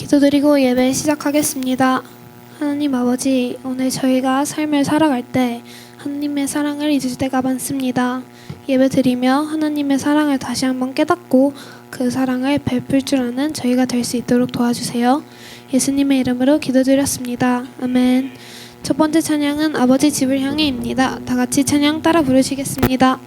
기도드리고 예배 시작하겠습니다. 하나님 아버지, 오늘 저희가 삶을 살아갈 때 하나님의 사랑을 잊을 때가 많습니다. 예배드리며 하나님의 사랑을 다시 한번 깨닫고 그 사랑을 베풀 줄 아는 저희가 될 수 있도록 도와주세요. 예수님의 이름으로 기도드렸습니다. 아멘. 첫 번째 찬양은 아버지 집을 향해입니다. 다 같이 찬양 따라 부르시겠습니다.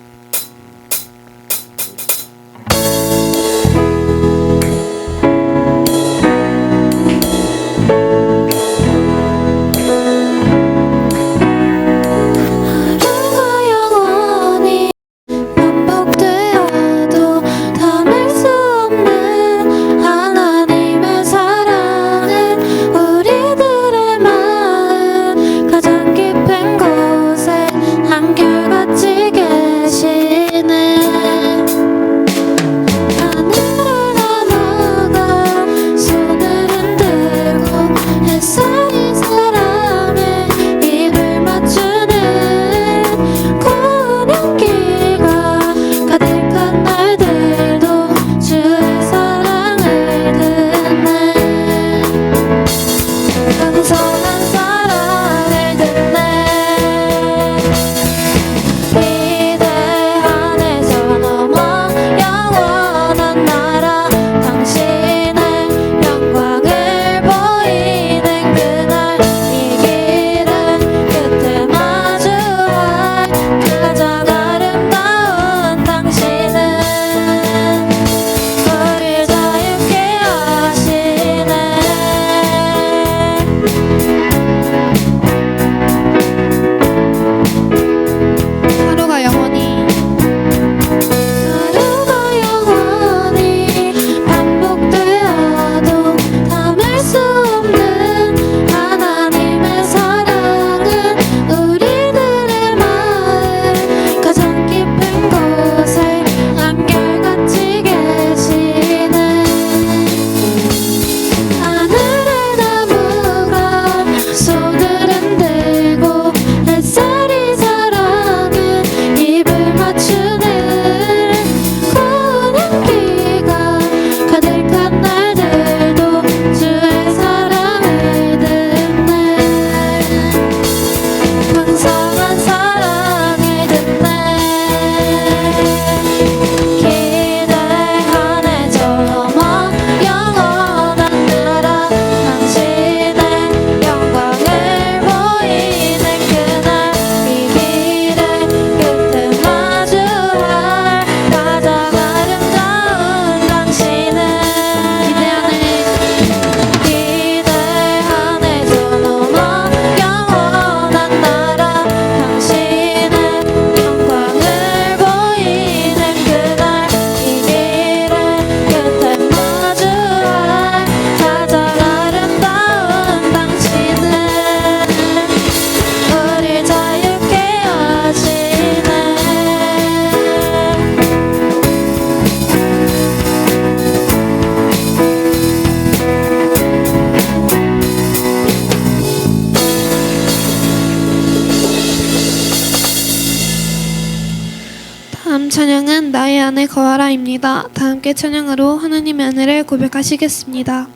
다음 찬양은 나의 안에 거하라입니다. 다 함께 찬양으로 하나님의 은혜를 고백하시겠습니다.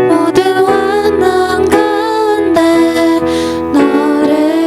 모든 환난 가운데 너를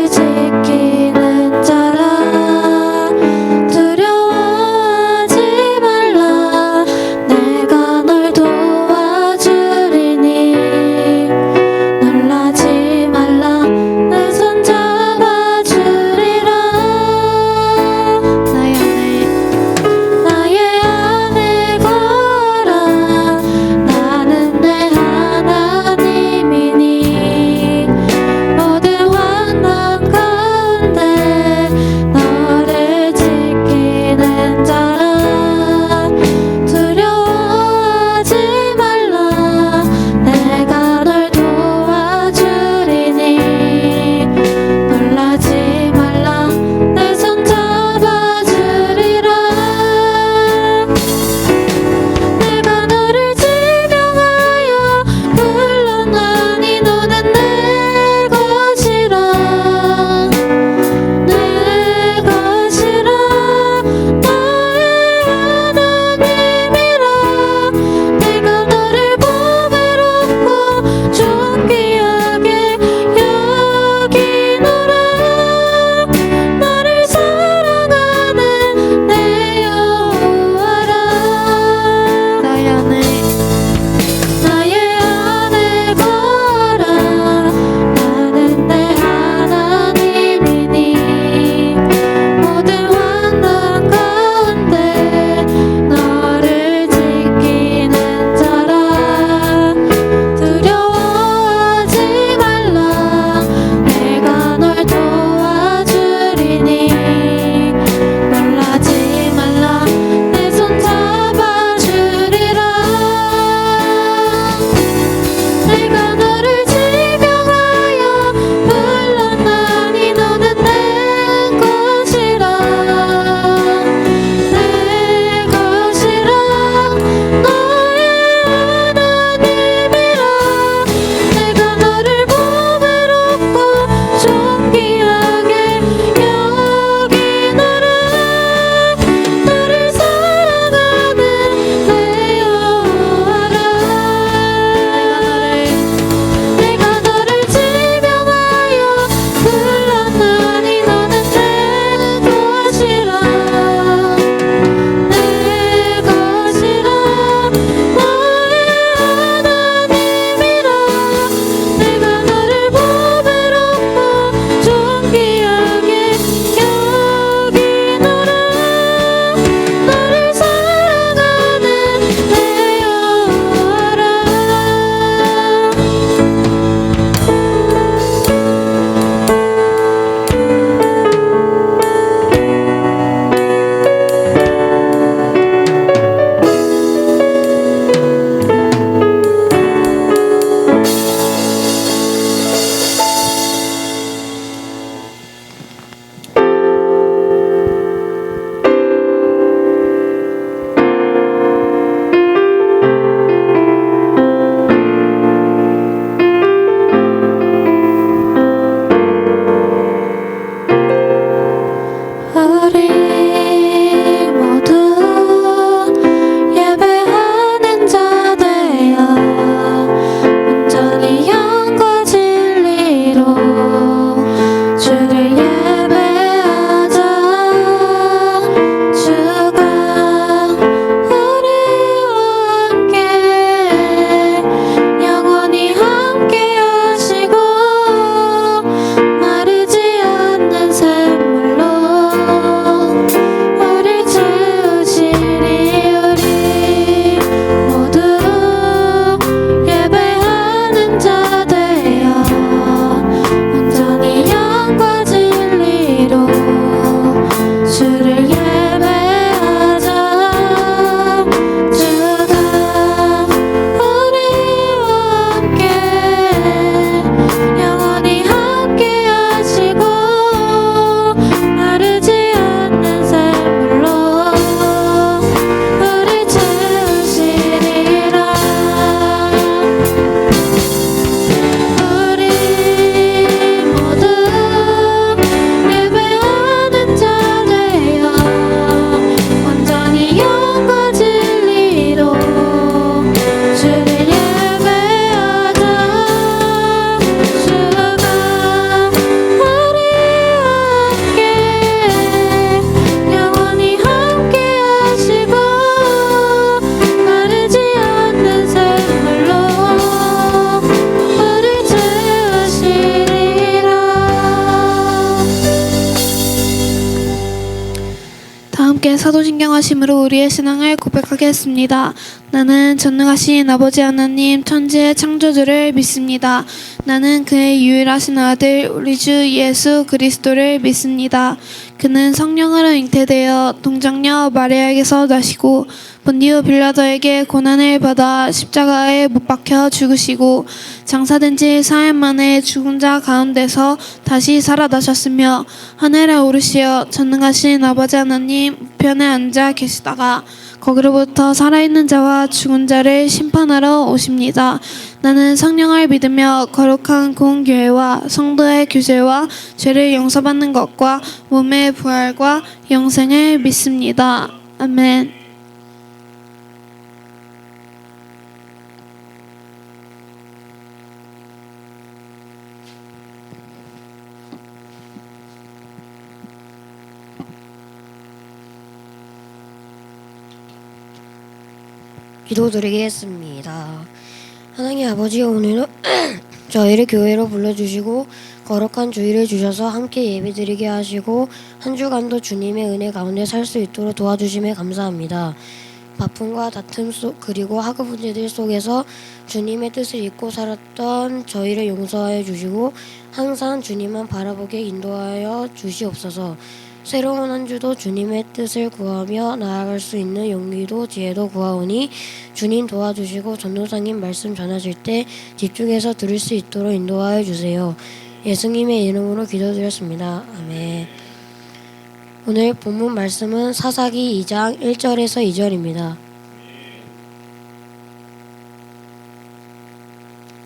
주께 사도신경하심으로 우리의 신앙을 고백하겠습니다. 나는 전능하신 아버지 하나님 천지의 창조주를 믿습니다. 나는 그의 유일하신 아들 우리 주 예수 그리스도를 믿습니다. 그는 성령으로 잉태되어 동정녀 마리아에게서 나시고 본디오 빌라도에게 고난을 받아 십자가에 못 박혀 죽으시고 장사된 지 4일 만에 죽은 자 가운데서 다시 살아나셨으며 하늘에 오르시어 전능하신 아버지 하나님 우편에 앉아 계시다가 거기로부터 살아있는 자와 죽은 자를 심판하러 오십니다. 나는 성령을 믿으며 거룩한 공교회와 성도의 교제와 죄를 용서받는 것과 몸의 부활과 영생을 믿습니다. 아멘. 기도드리겠습니다. 하나님 아버지, 오늘은 저희를 교회로 불러주시고 거룩한 주일을 주셔서 함께 예배드리게 하시고 한 주간도 주님의 은혜 가운데 살 수 있도록 도와주심에 감사합니다. 바쁨과 다툼 속 그리고 학업 문제들 속에서 주님의 뜻을 잊고 살았던 저희를 용서하여 주시고 항상 주님만 바라보게 인도하여 주시옵소서. 새로운 한 주도 주님의 뜻을 구하며 나아갈 수 있는 용기도 지혜도 구하오니 주님 도와주시고 전도사님 말씀 전하실 때 집중해서 들을 수 있도록 인도하여 주세요. 예수님의 이름으로 기도드렸습니다. 아멘. 오늘 본문 말씀은 사사기 2장 1절에서 2절입니다.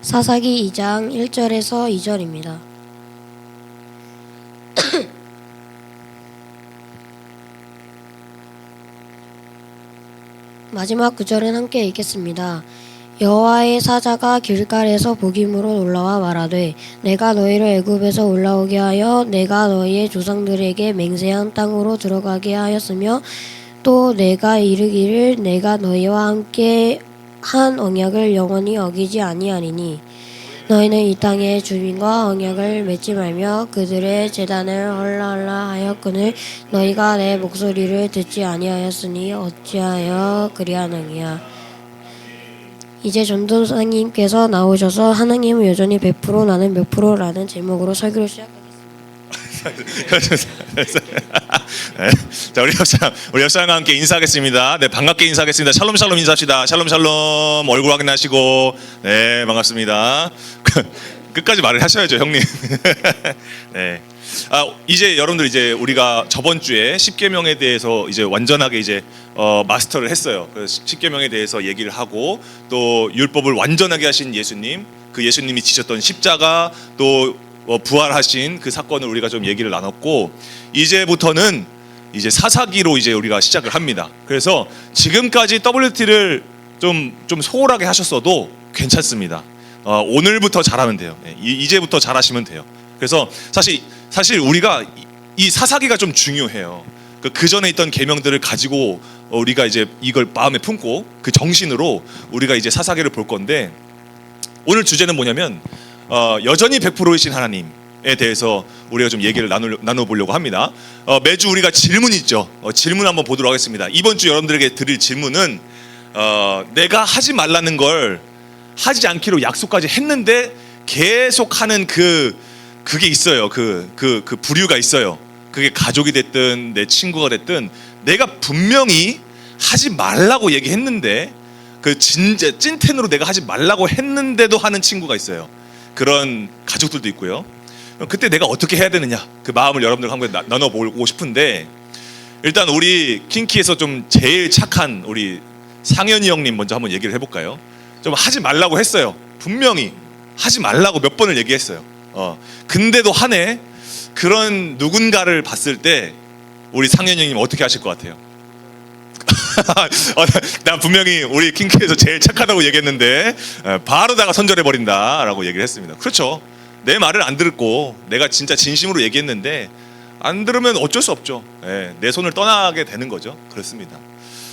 사사기 2장 1절에서 2절입니다. 마지막 구절은 함께 읽겠습니다. 여호와의 사자가 길갈에서 복임으로 올라와 말하되 내가 너희를 애굽에서 올라오게 하여 내가 너희의 조상들에게 맹세한 땅으로 들어가게 하였으며 또 내가 이르기를 내가 너희와 함께 한 언약을 영원히 어기지 아니하리니 너희는 이 땅의 주민과 언약을 맺지 말며 그들의 제단을 헐라헐라 하였거늘 너희가 내 목소리를 듣지 아니하였으니 어찌하여 그리하느냐. 이제 전도사님께서 나오셔서 하나님은 여전히 100% 나는 몇 프로라는 제목으로 설교를 시작하겠습니다. 자, 우리 옆사람과 함께 인사하겠습니다. 네, 반갑게 인사하겠습니다. 샬롬 샬롬 인사합시다. 샬롬 샬롬. 얼굴 확인하시고, 네, 반갑습니다. 끝까지 말을 하셔야죠, 형님. 네. 이제 여러분들 이제 우리가 저번 주에 10계명에 대해서 이제 완전하게 이제 마스터를 했어요. 그래서 10계명에 대해서 얘기를 하고 또 율법을 완전하게 하신 예수님, 그 예수님이 지셨던 십자가 또 부활하신 그 사건을 우리가 좀 얘기를 나눴고 이제부터는 이제 사사기로 이제 우리가 시작을 합니다. 그래서 지금까지 WT를 좀 소홀하게 하셨어도 괜찮습니다. 오늘부터 잘하면 돼요. 이제부터 잘하시면 돼요. 그래서 사실 우리가 이 사사기가 좀 중요해요. 그 전에 있던 계명들을 가지고 우리가 이제 이걸 마음에 품고 그 정신으로 우리가 이제 사사기를 볼 건데 오늘 주제는 뭐냐면 여전히 100%이신 하나님에 대해서 우리가 좀 얘기를 나눠보려고 합니다. 매주 우리가 질문이 있죠. 질문 한번 보도록 하겠습니다. 이번 주 여러분들에게 드릴 질문은 내가 하지 말라는 걸 하지 않기로 약속까지 했는데 계속 하는 그게 있어요. 그 부류가 있어요. 그게 가족이 됐든 내 친구가 됐든 내가 분명히 하지 말라고 얘기했는데 그 진짜 찐텐으로 내가 하지 말라고 했는데도 하는 친구가 있어요. 그런 가족들도 있고요. 그때 내가 어떻게 해야 되느냐 그 마음을 여러분들과 함께 나눠보고 싶은데 일단 우리 킹키에서 좀 제일 착한 우리 상현이 형님 먼저 한번 얘기를 해볼까요? 좀 하지 말라고 했어요. 분명히 하지 말라고 몇 번을 얘기했어요. 근데도 하네. 그런 누군가를 봤을 때 우리 상현이 형님 어떻게 하실 것 같아요? 난 분명히 우리 킹키에서 제일 착하다고 얘기했는데 바로다가 선절해버린다 라고 얘기를 했습니다. 그렇죠. 내 말을 안 듣고 내가 진짜 진심으로 얘기했는데 안 들으면 어쩔 수 없죠. 내 손을 떠나게 되는 거죠. 그렇습니다.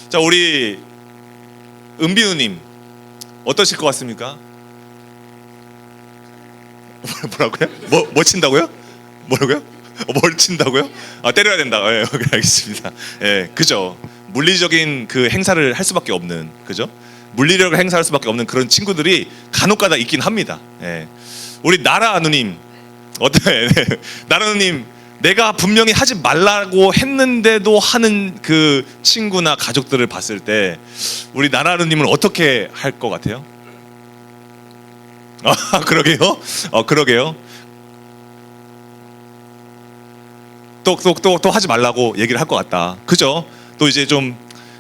자, 우리 은비누님 어떠실 것 같습니까? 뭐라고요? 뭐 친다고요? 뭐라고요? 뭘 친다고요? 아, 때려야 된다. 예, 오케이, 알겠습니다. 예, 그죠. 물리적인 그 행사를 할 수밖에 없는, 그죠? 물리력을 행사할 수밖에 없는 그런 친구들이 간혹가다 있긴 합니다. 예. 우리 나라 누님 어때? 나라 누님, 내가 분명히 하지 말라고 했는데도 하는 그 친구나 가족들을 봤을 때 우리 나라 누님은 어떻게 할 것 같아요? 아, 그러게요. 그러게요. 또 하지 말라고 얘기를 할 것 같다. 그죠? 또 이제 좀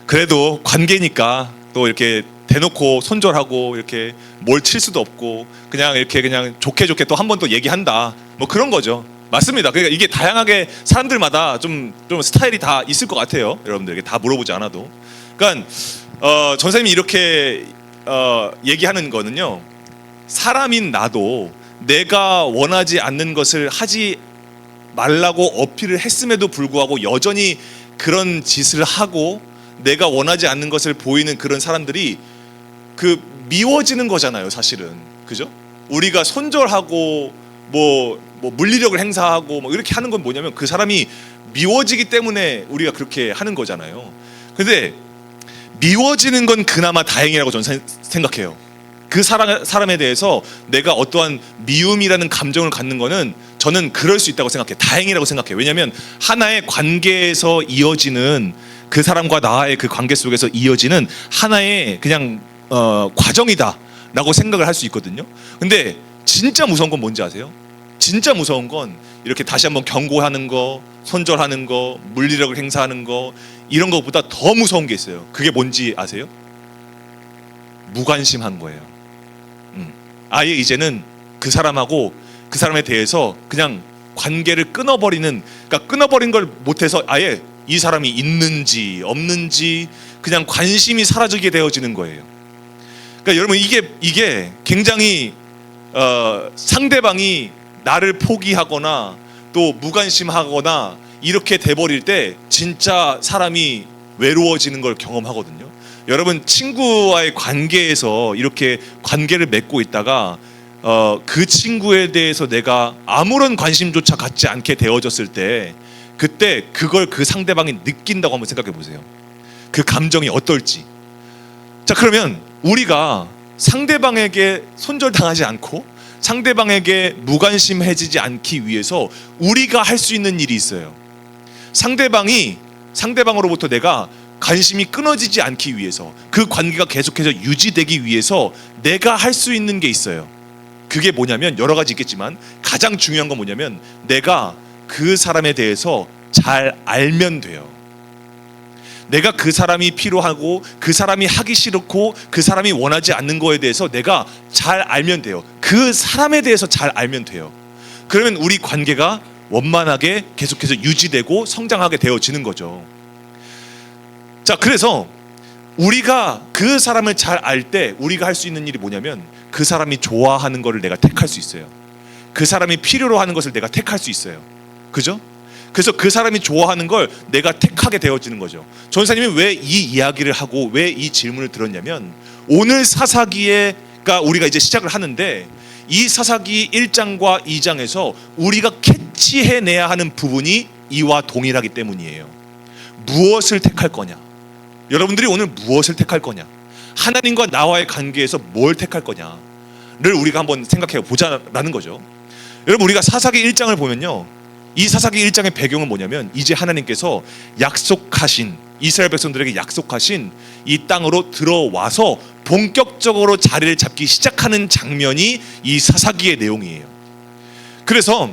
그래도 관계니까 또 이렇게 대놓고 손절하고 이렇게 뭘 칠 수도 없고 그냥 이렇게 그냥 좋게 또 한 번 또 얘기한다. 뭐 그런 거죠. 맞습니다. 그러니까 이게 다양하게 사람들마다 좀 스타일이 다 있을 것 같아요. 여러분들에게 다 물어보지 않아도. 그러니까 전사님이 이렇게 얘기하는 거는요. 사람인 나도 내가 원하지 않는 것을 하지 말라고 어필을 했음에도 불구하고 여전히 그런 짓을 하고 내가 원하지 않는 것을 보이는 그런 사람들이 그 미워지는 거잖아요, 사실은. 그죠? 우리가 손절하고 뭐 물리력을 행사하고 뭐 이렇게 하는 건 뭐냐면 그 사람이 미워지기 때문에 우리가 그렇게 하는 거잖아요. 근데 미워지는 건 그나마 다행이라고 저는 생각해요. 그 사람에 대해서 내가 어떠한 미움이라는 감정을 갖는 거는 저는 그럴 수 있다고 생각해요. 다행이라고 생각해요. 왜냐하면 하나의 관계에서 이어지는 그 사람과 나의 그 관계 속에서 이어지는 하나의 그냥 과정이다라고 생각을 할 수 있거든요. 근데 진짜 무서운 건 뭔지 아세요? 진짜 무서운 건 이렇게 다시 한번 경고하는 거, 손절하는 거, 물리력을 행사하는 거 이런 것보다 더 무서운 게 있어요. 그게 뭔지 아세요? 무관심한 거예요. 아예 이제는 그 사람하고 그 사람에 대해서 그냥 관계를 끊어버리는, 그러니까 끊어버린 걸 못해서 아예 이 사람이 있는지 없는지 그냥 관심이 사라지게 되어지는 거예요. 그러니까 여러분 이게 굉장히 상대방이 나를 포기하거나 또 무관심하거나 이렇게 돼버릴 때 진짜 사람이 외로워지는 걸 경험하거든요. 여러분 친구와의 관계에서 이렇게 관계를 맺고 있다가 그 친구에 대해서 내가 아무런 관심조차 갖지 않게 되어졌을 때 그때 그걸 그 상대방이 느낀다고 한번 생각해 보세요. 그 감정이 어떨지. 자, 그러면 우리가 상대방에게 손절당하지 않고 상대방에게 무관심해지지 않기 위해서 우리가 할 수 있는 일이 있어요. 상대방으로부터 내가 관심이 끊어지지 않기 위해서, 그 관계가 계속해서 유지되기 위해서 내가 할 수 있는 게 있어요. 그게 뭐냐면 여러 가지 있겠지만 가장 중요한 건 뭐냐면 내가 그 사람에 대해서 잘 알면 돼요. 내가 그 사람이 필요하고 그 사람이 하기 싫고 그 사람이 원하지 않는 거에 대해서 내가 잘 알면 돼요. 그 사람에 대해서 잘 알면 돼요. 그러면 우리 관계가 원만하게 계속해서 유지되고 성장하게 되어지는 거죠. 자, 그래서 우리가 그 사람을 잘 알 때 우리가 할 수 있는 일이 뭐냐면 그 사람이 좋아하는 것을 내가 택할 수 있어요. 그 사람이 필요로 하는 것을 내가 택할 수 있어요. 그죠? 그래서 그 사람이 좋아하는 걸 내가 택하게 되어지는 거죠. 전사님이 왜 이 이야기를 하고 왜 이 질문을 들었냐면 오늘 사사기가 우리가 이제 시작을 하는데 이 사사기 1장과 2장에서 우리가 캐치해내야 하는 부분이 이와 동일하기 때문이에요. 무엇을 택할 거냐? 여러분들이 오늘 무엇을 택할 거냐? 하나님과 나와의 관계에서 뭘 택할 거냐를 우리가 한번 생각해 보자라는 거죠. 여러분, 우리가 사사기 1장을 보면요, 이 사사기 1장의 배경은 뭐냐면 이제 하나님께서 약속하신, 이스라엘 백성들에게 약속하신 이 땅으로 들어와서 본격적으로 자리를 잡기 시작하는 장면이 이 사사기의 내용이에요. 그래서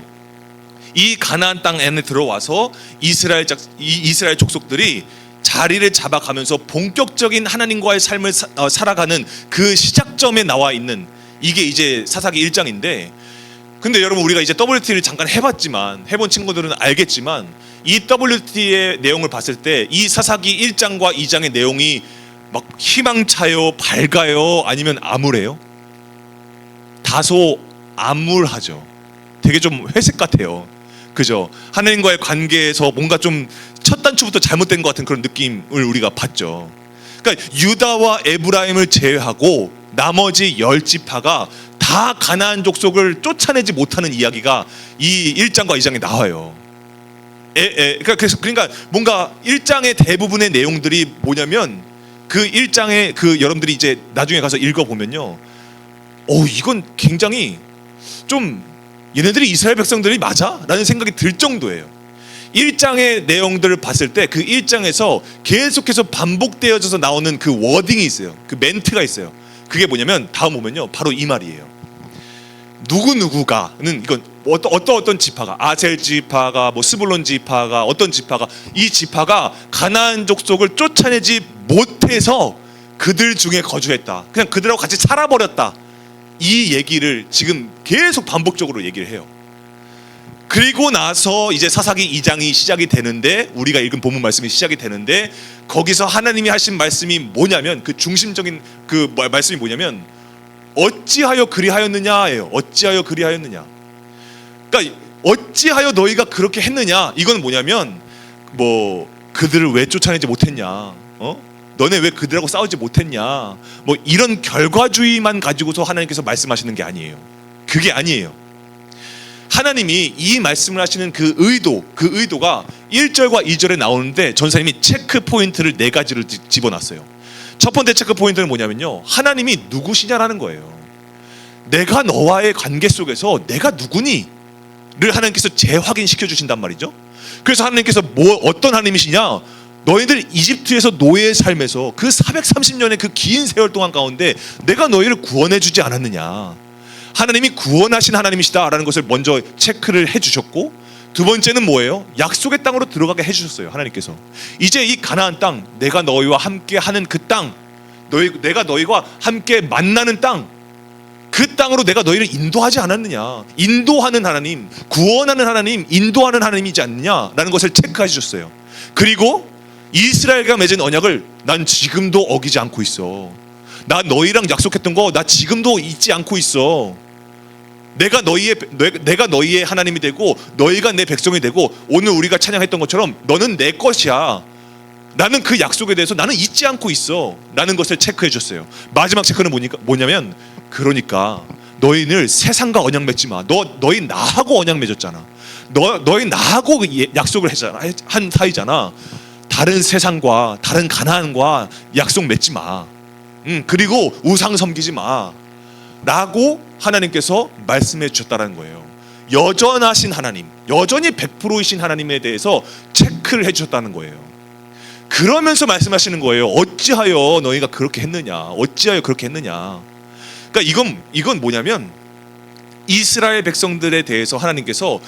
이 가나안 땅 안에 들어와서 이스라엘 족속들이 자리를 잡아가면서 본격적인 하나님과의 삶을 살아가는 그 시작점에 나와 있는 이게 이제 사사기 1장인데, 근데 여러분 우리가 이제 WT를 잠깐 해본 친구들은 알겠지만 이 WT의 내용을 봤을 때 이 사사기 1장과 2장의 내용이 막 희망차요, 밝아요, 아니면 암울해요? 다소 암울하죠. 되게 좀 회색 같아요. 그죠? 하나님과의 관계에서 뭔가 좀 첫 단추부터 잘못된 것 같은 그런 느낌을 우리가 봤죠. 그러니까 유다와 에브라임을 제외하고 나머지 10지파가 다 가나안 족속을 쫓아내지 못하는 이야기가 이 1장과 2장에 나와요. 그러니까 뭔가 1장의 대부분의 내용들이 뭐냐면 그 1장에 그 여러분들이 이제 나중에 가서 읽어보면요, 이건 굉장히 좀 얘네들이 이스라엘 백성들이 맞아? 라는 생각이 들 정도예요. 1장의 내용들을 봤을 때 그 1장에서 계속해서 반복되어져서 나오는 그 워딩이 있어요. 그 멘트가 있어요. 그게 뭐냐면 다음 보면요, 바로 이 말이에요. 누구누구가는, 이건 어떤 지파가, 아셀 지파가, 뭐 스불론 지파가, 어떤 지파가, 이 지파가 가나안 족속을 쫓아내지 못해서 그들 중에 거주했다. 그냥 그들하고 같이 살아버렸다. 이 얘기를 지금 계속 반복적으로 얘기를 해요. 그리고 나서 이제 사사기 2장이 시작이 되는데, 우리가 읽은 본문 말씀이 시작이 되는데, 거기서 하나님이 하신 말씀이 뭐냐면, 그 중심적인 그 말씀이 뭐냐면 어찌하여 그리하였느냐예요. 어찌하여 그리하였느냐. 그러니까 어찌하여 너희가 그렇게 했느냐, 이건 뭐냐면 뭐 그들을 왜 쫓아내지 못했냐, 너네 왜 그들하고 싸우지 못했냐, 뭐 이런 결과주의만 가지고서 하나님께서 말씀하시는 게 아니에요. 그게 아니에요. 하나님이 이 말씀을 하시는 그 의도가 1절과 2절에 나오는데 전사님이 체크 포인트를 4가지를 집어놨어요. 첫 번째 체크 포인트는 뭐냐면요, 하나님이 누구시냐라는 거예요. 내가 너와의 관계 속에서 내가 누구니? 를 하나님께서 재확인시켜 주신단 말이죠. 그래서 하나님께서 어떤 하나님이시냐, 너희들 이집트에서 노예의 삶에서 그 430년의 그 긴 세월 동안 가운데 내가 너희를 구원해 주지 않았느냐. 하나님이 구원하신 하나님이시다라는 것을 먼저 체크를 해주셨고, 두 번째는 뭐예요? 약속의 땅으로 들어가게 해주셨어요. 하나님께서 이제 이 가나안 땅, 내가 너희와 함께 하는 그 땅, 내가 너희와 함께 만나는 땅, 그 땅으로 내가 너희를 인도하지 않았느냐. 인도하는 하나님, 구원하는 하나님, 인도하는 하나님이지 않느냐라는 것을 체크해 주셨어요. 그리고 이스라엘과 맺은 언약을 난 지금도 어기지 않고 있어. 나 너희랑 약속했던 거 나 지금도 잊지 않고 있어. 내가 너희의 하나님이 되고 너희가 내 백성이 되고, 오늘 우리가 찬양했던 것처럼 너는 내 것이야. 나는 그 약속에 대해서 나는 잊지 않고 있어 라는 것을 체크해 줬어요. 마지막 체크는 뭐냐면, 그러니까 너희는 세상과 언약 맺지 마. 너희 나하고 언약 맺었잖아. 너희 나하고 약속을 한 사이잖아. 다른 세상과 다른 가나안과 약속 맺지 마. 그리고 우상 섬기지 마 라고 하나님께서 말씀해 주셨다는 거예요. 여전하신 하나님, 여전히 100%이신 하나님에 대해서 체크를 해 주셨다는 거예요. 그러면서 말씀하시는 거예요. 어찌하여 너희가 그렇게 했느냐. 어찌하여 그렇게 했느냐. 그러니까 이건 뭐냐면, 이스라엘 백성들에 대해서 하나님께서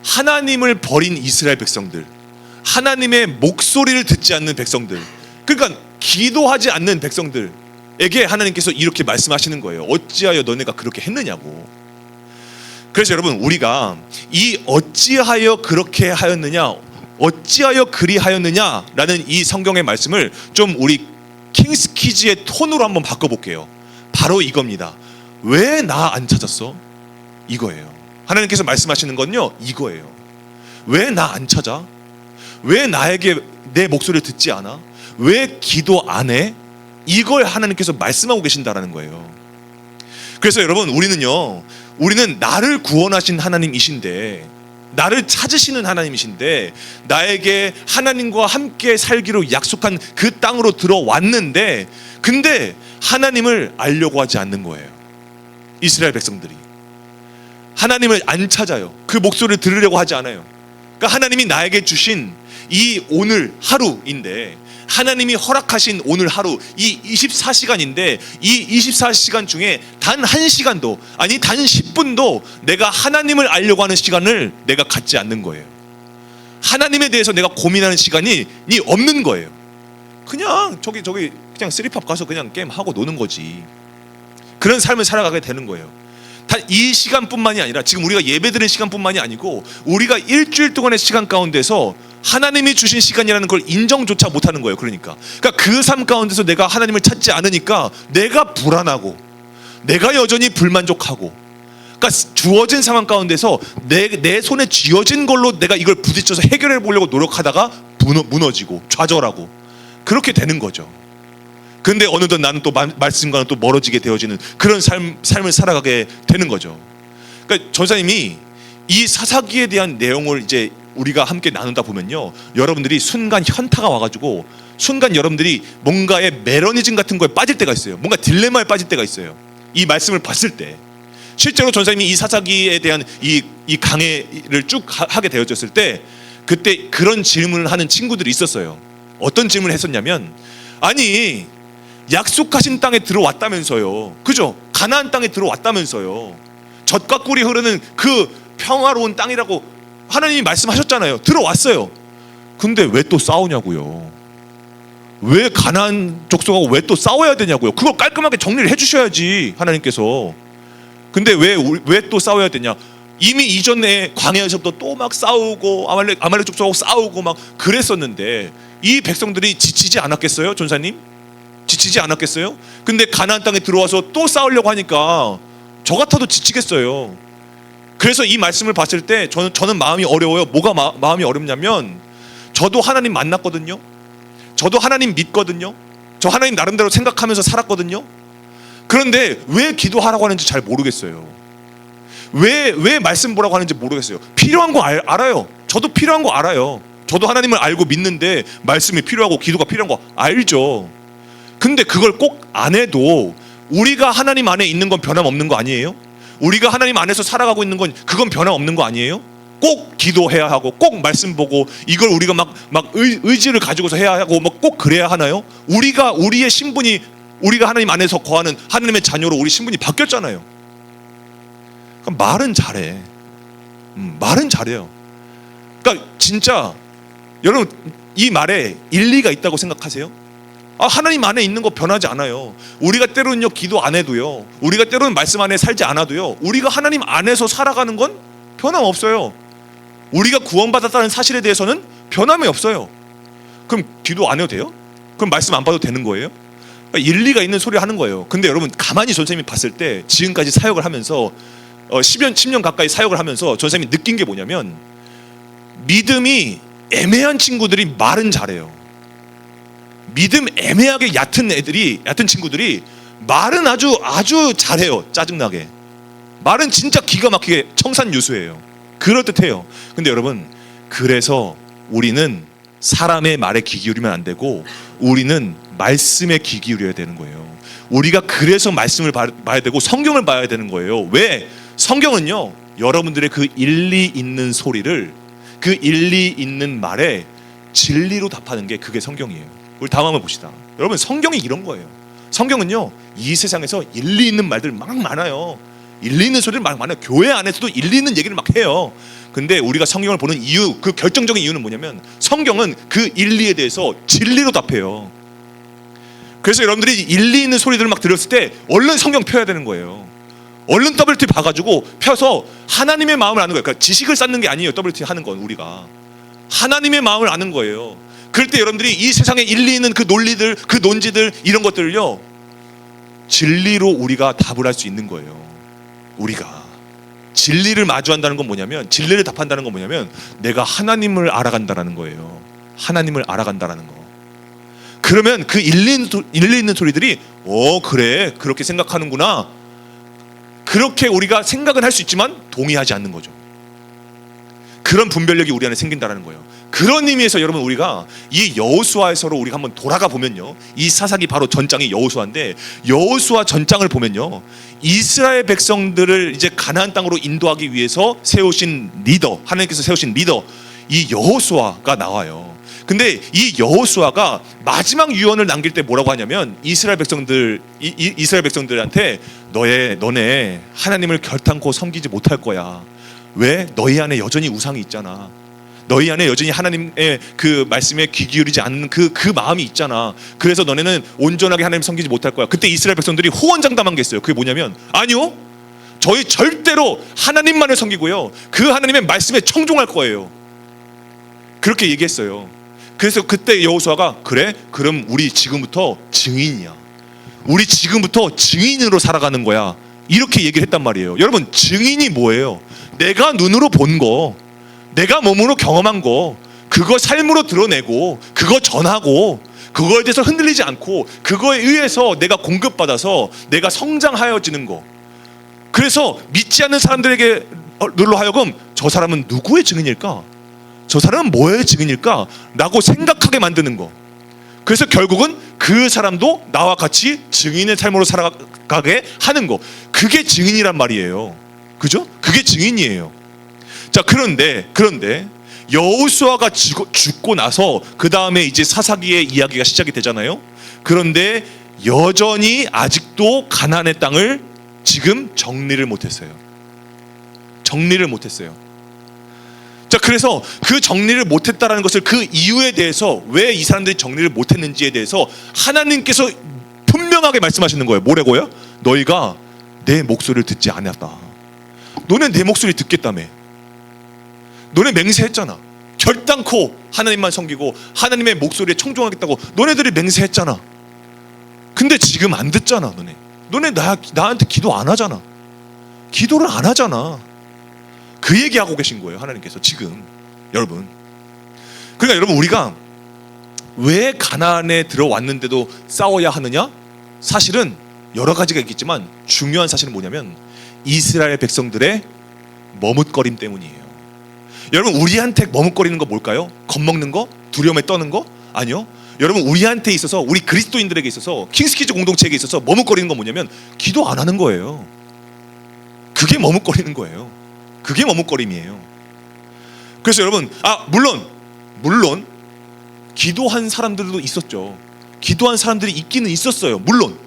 하나님을 버린 이스라엘 백성들, 하나님의 목소리를 듣지 않는 백성들, 그러니까 기도하지 않는 백성들에게 하나님께서 이렇게 말씀하시는 거예요. 어찌하여 너네가 그렇게 했느냐고. 그래서 여러분, 우리가 이 어찌하여 그렇게 하였느냐, 어찌하여 그리하였느냐라는 이 성경의 말씀을 좀 우리 킹스키즈의 톤으로 한번 바꿔볼게요. 바로 이겁니다. 왜 나 안 찾았어? 이거예요. 하나님께서 말씀하시는 건요, 이거예요. 왜 나 안 찾아? 왜 나에게 내 목소리를 듣지 않아? 왜 기도 안 해? 이걸 하나님께서 말씀하고 계신다라는 거예요. 그래서 여러분, 우리는 나를 구원하신 하나님이신데, 나를 찾으시는 하나님이신데, 나에게 하나님과 함께 살기로 약속한 그 땅으로 들어왔는데, 근데 하나님을 알려고 하지 않는 거예요. 이스라엘 백성들이 하나님을 안 찾아요. 그 목소리를 들으려고 하지 않아요. 그러니까 하나님이 나에게 주신 이 오늘 하루인데, 하나님이 허락하신 오늘 하루, 이 24시간인데 이 24시간 중에 단 1시간도, 아니 단 10분도 내가 하나님을 알려고 하는 시간을 내가 갖지 않는 거예요. 하나님에 대해서 내가 고민하는 시간이 없는 거예요. 그냥 저기 그냥 쓰리팝 가서 그냥 게임하고 노는 거지. 그런 삶을 살아가게 되는 거예요. 단 이 시간뿐만이 아니라, 지금 우리가 예배드리는 시간뿐만이 아니고, 우리가 일주일 동안의 시간 가운데서 하나님이 주신 시간이라는 걸 인정조차 못하는 거예요. 그러니까 그 삶 가운데서 내가 하나님을 찾지 않으니까 내가 불안하고, 내가 여전히 불만족하고, 그러니까 주어진 상황 가운데서 내 손에 쥐어진 걸로 내가 이걸 부딪혀서 해결해 보려고 노력하다가 무너지고 좌절하고 그렇게 되는 거죠. 근데 어느덧 나는 또 말씀과는 또 멀어지게 되어지는 그런 삶을 살아가게 되는 거죠. 그러니까 전사님이 이 사사기에 대한 내용을 이제 우리가 함께 나누다 보면요, 여러분들이 순간 현타가 와가지고 순간 여러분들이 뭔가의 매너니즘 같은 거에 빠질 때가 있어요. 뭔가 딜레마에 빠질 때가 있어요. 이 말씀을 봤을 때 실제로 전사님이 이 사사기에 대한 이 강해를 쭉 하게 되어졌을 때 그때 그런 질문을 하는 친구들이 있었어요. 어떤 질문을 했었냐면, 아니 약속하신 땅에 들어왔다면서요, 그죠? 가나안 땅에 들어왔다면서요, 젖과 꿀이 흐르는 그 평화로운 땅이라고 하나님이 말씀하셨잖아요. 들어왔어요. 근데 왜 또 싸우냐고요. 왜 가나안 족속하고 왜 또 싸워야 되냐고요. 그걸 깔끔하게 정리를 해주셔야지 하나님께서. 근데 왜 또 싸워야 되냐. 이미 이전에 광야에서부터 또 막 싸우고 아말렉 족속하고 싸우고 막 그랬었는데 이 백성들이 지치지 않았겠어요? 전사님? 지치지 않았겠어요? 근데 가나안 땅에 들어와서 또 싸우려고 하니까 저 같아도 지치겠어요. 그래서 이 말씀을 봤을 때 저는 마음이 어려워요. 뭐가 마음이 어렵냐면, 저도 하나님 만났거든요. 저도 하나님 믿거든요. 저 하나님 나름대로 생각하면서 살았거든요. 그런데 왜 기도하라고 하는지 잘 모르겠어요. 왜 말씀 보라고 하는지 모르겠어요. 필요한 거 알아요. 저도 필요한 거 알아요. 저도 하나님을 알고 믿는데 말씀이 필요하고 기도가 필요한 거 알죠. 근데 그걸 꼭 안 해도 우리가 하나님 안에 있는 건 변함없는 거 아니에요? 우리가 하나님 안에서 살아가고 있는 건 그건 변함없는 거 아니에요? 꼭 기도해야 하고 꼭 말씀 보고 이걸 우리가 막 의지를 가지고서 해야 하고 막 꼭 그래야 하나요? 우리의 신분이, 우리가 하나님 안에서 거하는 하나님의 자녀로 우리 신분이 바뀌었잖아요. 그러니까 말은 잘해. 말은 잘해요. 그러니까 진짜 여러분 이 말에 일리가 있다고 생각하세요? 하나님 안에 있는 거 변하지 않아요. 우리가 때로는요 기도 안 해도요, 우리가 때로는 말씀 안에 살지 않아도요, 우리가 하나님 안에서 살아가는 건 변함없어요. 우리가 구원받았다는 사실에 대해서는 변함이 없어요. 그럼 기도 안 해도 돼요? 그럼 말씀 안 봐도 되는 거예요? 그러니까 일리가 있는 소리 하는 거예요. 근데 여러분 가만히 전선생님이 봤을 때 지금까지 사역을 하면서 10년 가까이 사역을 하면서 전선생님이 느낀 게 뭐냐면, 믿음이 애매한 친구들이 말은 잘해요. 믿음 애매하게 얕은 친구들이 말은 아주 잘해요. 짜증나게 말은 진짜 기가 막히게 청산유수예요. 그럴듯해요. 근데 여러분, 그래서 우리는 사람의 말에 귀 기울이면 안 되고 우리는 말씀에 귀 기울여야 되는 거예요. 우리가 그래서 말씀을 봐야 되고 성경을 봐야 되는 거예요. 왜? 성경은요 여러분들의 그 일리 있는 소리를, 그 일리 있는 말에 진리로 답하는 게 그게 성경이에요. 우리 다음 한번 봅시다. 여러분 성경이 이런 거예요. 성경은요 이 세상에서 일리 있는 말들 막 많아요. 일리 있는 소리를 막 많아요. 교회 안에서도 일리 있는 얘기를 막 해요. 근데 우리가 성경을 보는 이유, 그 결정적인 이유는 뭐냐면, 성경은 그 일리에 대해서 진리로 답해요. 그래서 여러분들이 일리 있는 소리들을 막 들었을 때 얼른 성경 펴야 되는 거예요. 얼른 WT 봐가지고 펴서 하나님의 마음을 아는 거예요. 그러니까 지식을 쌓는 게 아니에요. WT 하는 건 우리가 하나님의 마음을 아는 거예요. 그럴 때 여러분들이 이 세상에 일리 있는 그 논리들, 그 논지들, 이런 것들을요 진리로 우리가 답을 할 수 있는 거예요. 우리가 진리를 마주한다는 건 뭐냐면, 진리를 답한다는 건 뭐냐면, 내가 하나님을 알아간다라는 거예요. 하나님을 알아간다라는 거. 그러면 그 일리 있는 소리들이 그래 그렇게 생각하는구나, 그렇게 우리가 생각은 할 수 있지만 동의하지 않는 거죠. 그런 분별력이 우리 안에 생긴다라는 거예요. 그런 의미에서 여러분 우리가 이 여호수아에서로 우리가 한번 돌아가 보면요, 이 사사기 바로 전장이 여호수아인데, 여호수아 전장을 보면요 이스라엘 백성들을 이제 가나안 땅으로 인도하기 위해서 세우신 리더, 하나님께서 세우신 리더, 이 여호수아가 나와요. 근데 이 여호수아가 마지막 유언을 남길 때 뭐라고 하냐면, 이스라엘 백성들한테 너네 하나님을 결탄코 섬기지 못할 거야. 왜? 너희 안에 여전히 우상이 있잖아. 너희 안에 여전히 하나님의 그 말씀에 귀 기울이지 않는 그 마음이 있잖아. 그래서 너네는 온전하게 하나님 섬기지 못할 거야. 그때 이스라엘 백성들이 호언장담한 게 있어요. 그게 뭐냐면, 아니요, 저희 절대로 하나님만을 섬기고요, 그 하나님의 말씀에 청종할 거예요. 그렇게 얘기했어요. 그래서 그때 여호수아가, 그래? 그럼 우리 지금부터 증인이야. 우리 지금부터 증인으로 살아가는 거야. 이렇게 얘기를 했단 말이에요. 여러분, 증인이 뭐예요? 내가 눈으로 본 거, 내가 몸으로 경험한 거, 그거 삶으로 드러내고 그거 전하고 그거에 대해서 흔들리지 않고 그거에 의해서 내가 공급받아서 내가 성장하여지는 거. 그래서 믿지 않는 사람들에게 들로 하여금 저 사람은 누구의 증인일까? 저 사람은 뭐의 증인일까? 라고 생각하게 만드는 거. 그래서 결국은 그 사람도 나와 같이 증인의 삶으로 살아가게 하는 거. 그게 증인이란 말이에요. 그죠? 그게 증인이에요. 자, 그런데 여호수아가 죽고 나서 그 다음에 이제 사사기의 이야기가 시작이 되잖아요. 그런데 여전히 아직도 가나안의 땅을 지금 정리를 못했어요. 자, 그래서 그 정리를 못했다라는 것을, 그 이유에 대해서, 왜 이 사람들이 정리를 못했는지에 대해서 하나님께서 분명하게 말씀하시는 거예요. 뭐라고요? 너희가 내 목소리를 듣지 않았다. 너네 내 목소리 듣겠다며. 너네 맹세했잖아. 결단코 하나님만 섬기고 하나님의 목소리에 청종하겠다고 너네들이 맹세했잖아. 근데 지금 안 듣잖아. 너네 나한테 기도 안 하잖아. 기도를 안 하잖아. 그 얘기하고 계신 거예요, 하나님께서 지금. 여러분, 그러니까 여러분, 우리가 왜 가나안에 들어왔는데도 싸워야 하느냐? 사실은 여러 가지가 있겠지만 중요한 사실은 뭐냐면 이스라엘 백성들의 머뭇거림 때문이에요. 여러분, 우리한테 머뭇거리는 거 뭘까요? 겁먹는 거? 두려움에 떠는 거? 아니요. 여러분, 우리한테 있어서, 우리 그리스도인들에게 있어서, 킹스키즈 공동체에게 있어서 머뭇거리는 건 뭐냐면 기도 안 하는 거예요. 그게 머뭇거리는 거예요. 그게 머뭇거림이에요. 그래서 여러분, 물론 기도한 사람들도 있었죠. 기도한 사람들이 있기는 있었어요. 물론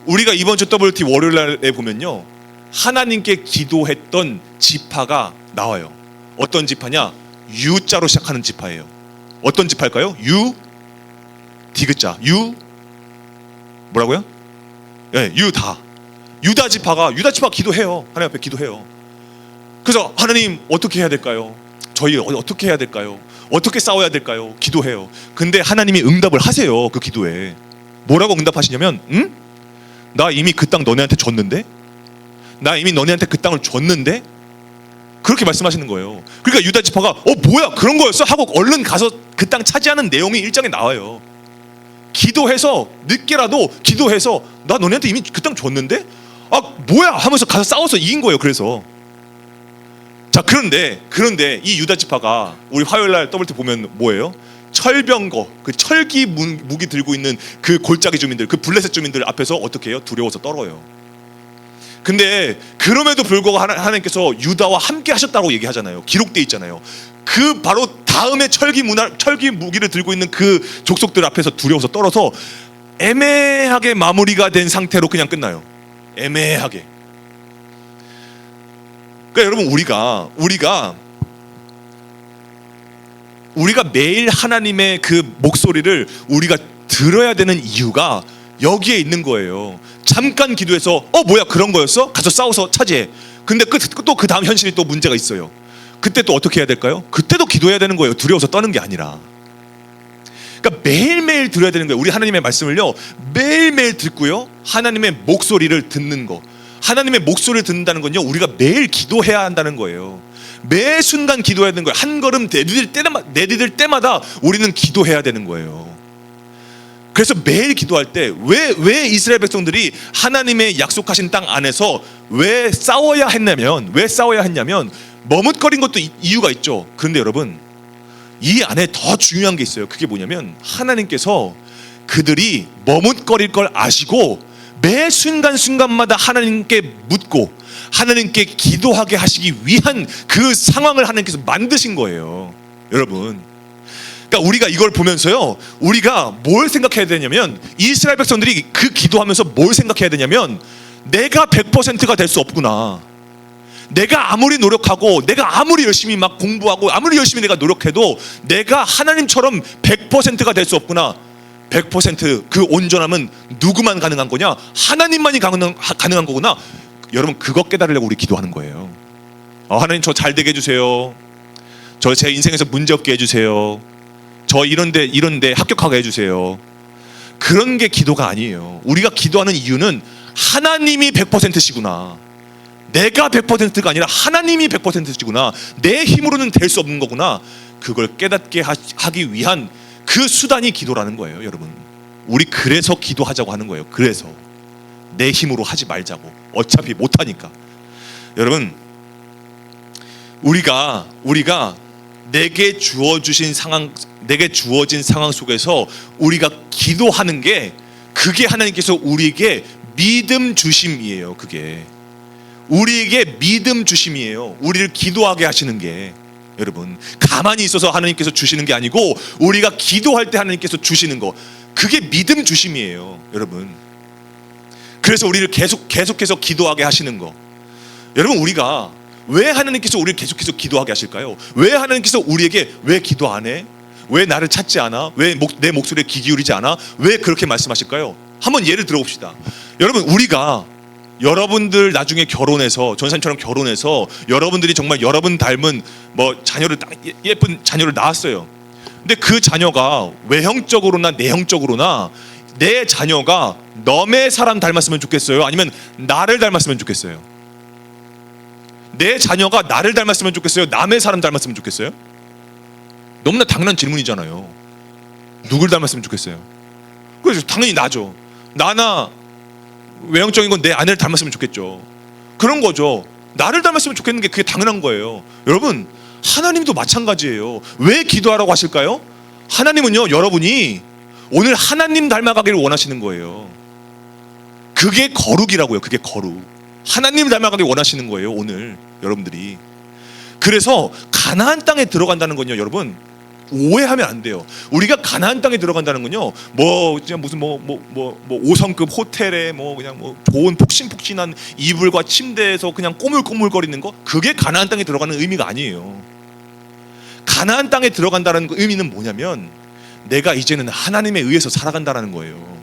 우리가 이번 주 WT 월요일날에 보면요, 하나님께 기도했던 지파가 나와요. 어떤 지파냐? U자로 시작하는 지파예요. 어떤 지파일까요? 디귿자. 뭐라고요? 네, 유다 지파가 기도해요. 하나님 앞에 기도해요. 그래서 하나님, 어떻게 해야 될까요? 저희 어떻게 해야 될까요? 어떻게 싸워야 될까요? 기도해요. 근데 하나님이 응답을 하세요. 그 기도에 뭐라고 응답하시냐면, 나 이미 그 땅 너네한테 줬는데, 나 이미 너네한테 그 땅을 줬는데, 그렇게 말씀하시는 거예요. 그러니까 유다 지파가 뭐야, 그런 거였어? 하고 얼른 가서 그 땅 차지하는 내용이 1장에 나와요. 기도해서, 늦게라도 기도해서, 나 너네한테 이미 그 땅 줬는데, 뭐야 하면서 가서 싸워서 이긴 거예요. 그래서 자, 그런데 이 유다 지파가 우리 화요일날 WT 보면 뭐예요? 철병거, 그 철기 무기 들고 있는 그 골짜기 주민들, 그 블레셋 주민들 앞에서 어떻게 해요? 두려워서 떨어요. 근데 그럼에도 불구하고 하나님께서 유다와 함께 하셨다고 얘기하잖아요. 기록되어 있잖아요. 그 바로 다음에 철기 무기를 들고 있는 그 족속들 앞에서 두려워서 떨어서 애매하게 마무리가 된 상태로 그냥 끝나요. 애매하게. 그러니까 여러분, 우리가 매일 하나님의 그 목소리를 우리가 들어야 되는 이유가 여기에 있는 거예요. 잠깐 기도해서 뭐야, 그런 거였어? 가서 싸워서 차지해. 근데 또 그 다음 현실이 또 문제가 있어요. 그때 또 어떻게 해야 될까요? 그때도 기도해야 되는 거예요. 두려워서 떠는 게 아니라. 그러니까 매일매일 들어야 되는 거예요. 우리 하나님의 말씀을요, 매일매일 듣고요, 하나님의 목소리를 듣는 거. 하나님의 목소리를 듣는다는 건요, 우리가 매일 기도해야 한다는 거예요. 매 순간 기도해야 되는 거예요. 한 걸음 내디딜 때마다 우리는 기도해야 되는 거예요. 그래서 매일 기도할 때 왜 이스라엘 백성들이 하나님의 약속하신 땅 안에서 왜 싸워야 했냐면 머뭇거린 것도 이유가 있죠. 그런데 여러분, 이 안에 더 중요한 게 있어요. 그게 뭐냐면 하나님께서 그들이 머뭇거릴 걸 아시고 매 순간순간마다 하나님께 묻고 하나님께 기도하게 하시기 위한 그 상황을 하나님께서 만드신 거예요. 여러분, 그러니까 우리가 이걸 보면서요, 우리가 뭘 생각해야 되냐면, 이스라엘 백성들이 그 기도하면서 뭘 생각해야 되냐면, 내가 100%가 될 수 없구나. 내가 아무리 노력하고 내가 아무리 열심히 막 공부하고 아무리 열심히 내가 노력해도 내가 하나님처럼 100%가 될 수 없구나. 100%그 온전함은 누구만 가능한 거냐? 하나님만이 가능한 거구나. 여러분, 그거 깨달으려고 우리 기도하는 거예요. 하나님, 저 잘 되게 해주세요. 저 제 인생에서 문제 없게 해주세요. 저 이런데 합격하게 해주세요. 그런 게 기도가 아니에요. 우리가 기도하는 이유는 하나님이 100%시구나. 내가 100%가 아니라 하나님이 100%시구나. 내 힘으로는 될 수 없는 거구나. 그걸 깨닫게 하기 위한 그 수단이 기도라는 거예요. 여러분, 우리 그래서 기도하자고 하는 거예요. 그래서 내 힘으로 하지 말자고. 어차피 못하니까. 여러분, 우리가 내게 주어진 상황 속에서 우리가 기도하는 게, 그게 하나님께서 우리에게 믿음 주심이에요. 그게 우리에게 믿음 주심이에요. 우리를 기도하게 하시는 게, 여러분, 가만히 있어서 하나님께서 주시는 게 아니고 우리가 기도할 때 하나님께서 주시는 거, 그게 믿음 주심이에요, 여러분. 그래서 우리를 계속해서 기도하게 하시는 거. 여러분, 우리가 왜 하나님께서 우리를 계속해서 기도하게 하실까요? 왜 하나님께서 우리에게 왜 기도 안 해? 왜 나를 찾지 않아? 왜 내 목소리에 귀 기울이지 않아? 왜 그렇게 말씀하실까요? 한번 예를 들어봅시다. 여러분, 우리가 여러분들 나중에 결혼해서, 전사님처럼 결혼해서 여러분들이 정말 여러분 닮은 자녀를, 예쁜 자녀를 낳았어요. 근데 그 자녀가 외형적으로나 내형적으로나 내 자녀가 너의 사람 닮았으면 좋겠어요? 아니면 나를 닮았으면 좋겠어요? 내 자녀가 나를 닮았으면 좋겠어요? 남의 사람 닮았으면 좋겠어요? 너무나 당연한 질문이잖아요. 누굴 닮았으면 좋겠어요? 그래서 당연히 나죠. 나나 외형적인 건 내 아내를 닮았으면 좋겠죠. 그런 거죠. 나를 닮았으면 좋겠는 게 그게 당연한 거예요. 여러분, 하나님도 마찬가지예요. 왜 기도하라고 하실까요? 하나님은요, 여러분이 오늘 하나님 닮아가기를 원하시는 거예요. 그게 거룩이라고요. 그게 거룩. 하나님 닮아가길 원하시는 거예요, 오늘 여러분들이. 그래서 가나안 땅에 들어간다는 건요, 여러분, 오해하면 안 돼요. 우리가 가나안 땅에 들어간다는 건요, 그냥 무슨 5성급 호텔에 그냥 좋은 폭신폭신한 이불과 침대에서 그냥 꼬물꼬물거리는 거, 그게 가나안 땅에 들어가는 의미가 아니에요. 가나안 땅에 들어간다는 의미는 뭐냐면, 내가 이제는 하나님에 의해서 살아간다라는 거예요.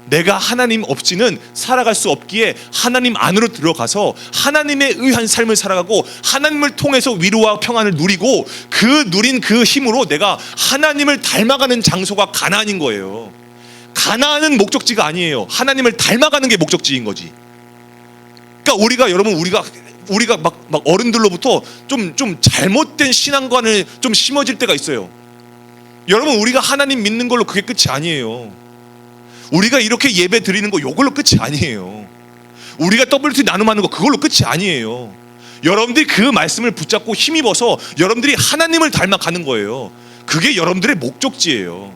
내가 하나님 없이는 살아갈 수 없기에 하나님 안으로 들어가서 하나님에 의한 삶을 살아가고, 하나님을 통해서 위로와 평안을 누리고, 누린 그 힘으로 내가 하나님을 닮아가는 장소가 가나안인 거예요. 가나안은 목적지가 아니에요. 하나님을 닮아가는 게 목적지인 거지. 그러니까 우리가 막 어른들로부터 좀 잘못된 신앙관을 좀 심어질 때가 있어요. 여러분, 우리가 하나님 믿는 걸로 그게 끝이 아니에요. 우리가 이렇게 예배 드리는 거 이걸로 끝이 아니에요. 우리가 WT 나눔하는 거 그걸로 끝이 아니에요. 여러분들이 그 말씀을 붙잡고 힘입어서 여러분들이 하나님을 닮아가는 거예요. 그게 여러분들의 목적지예요.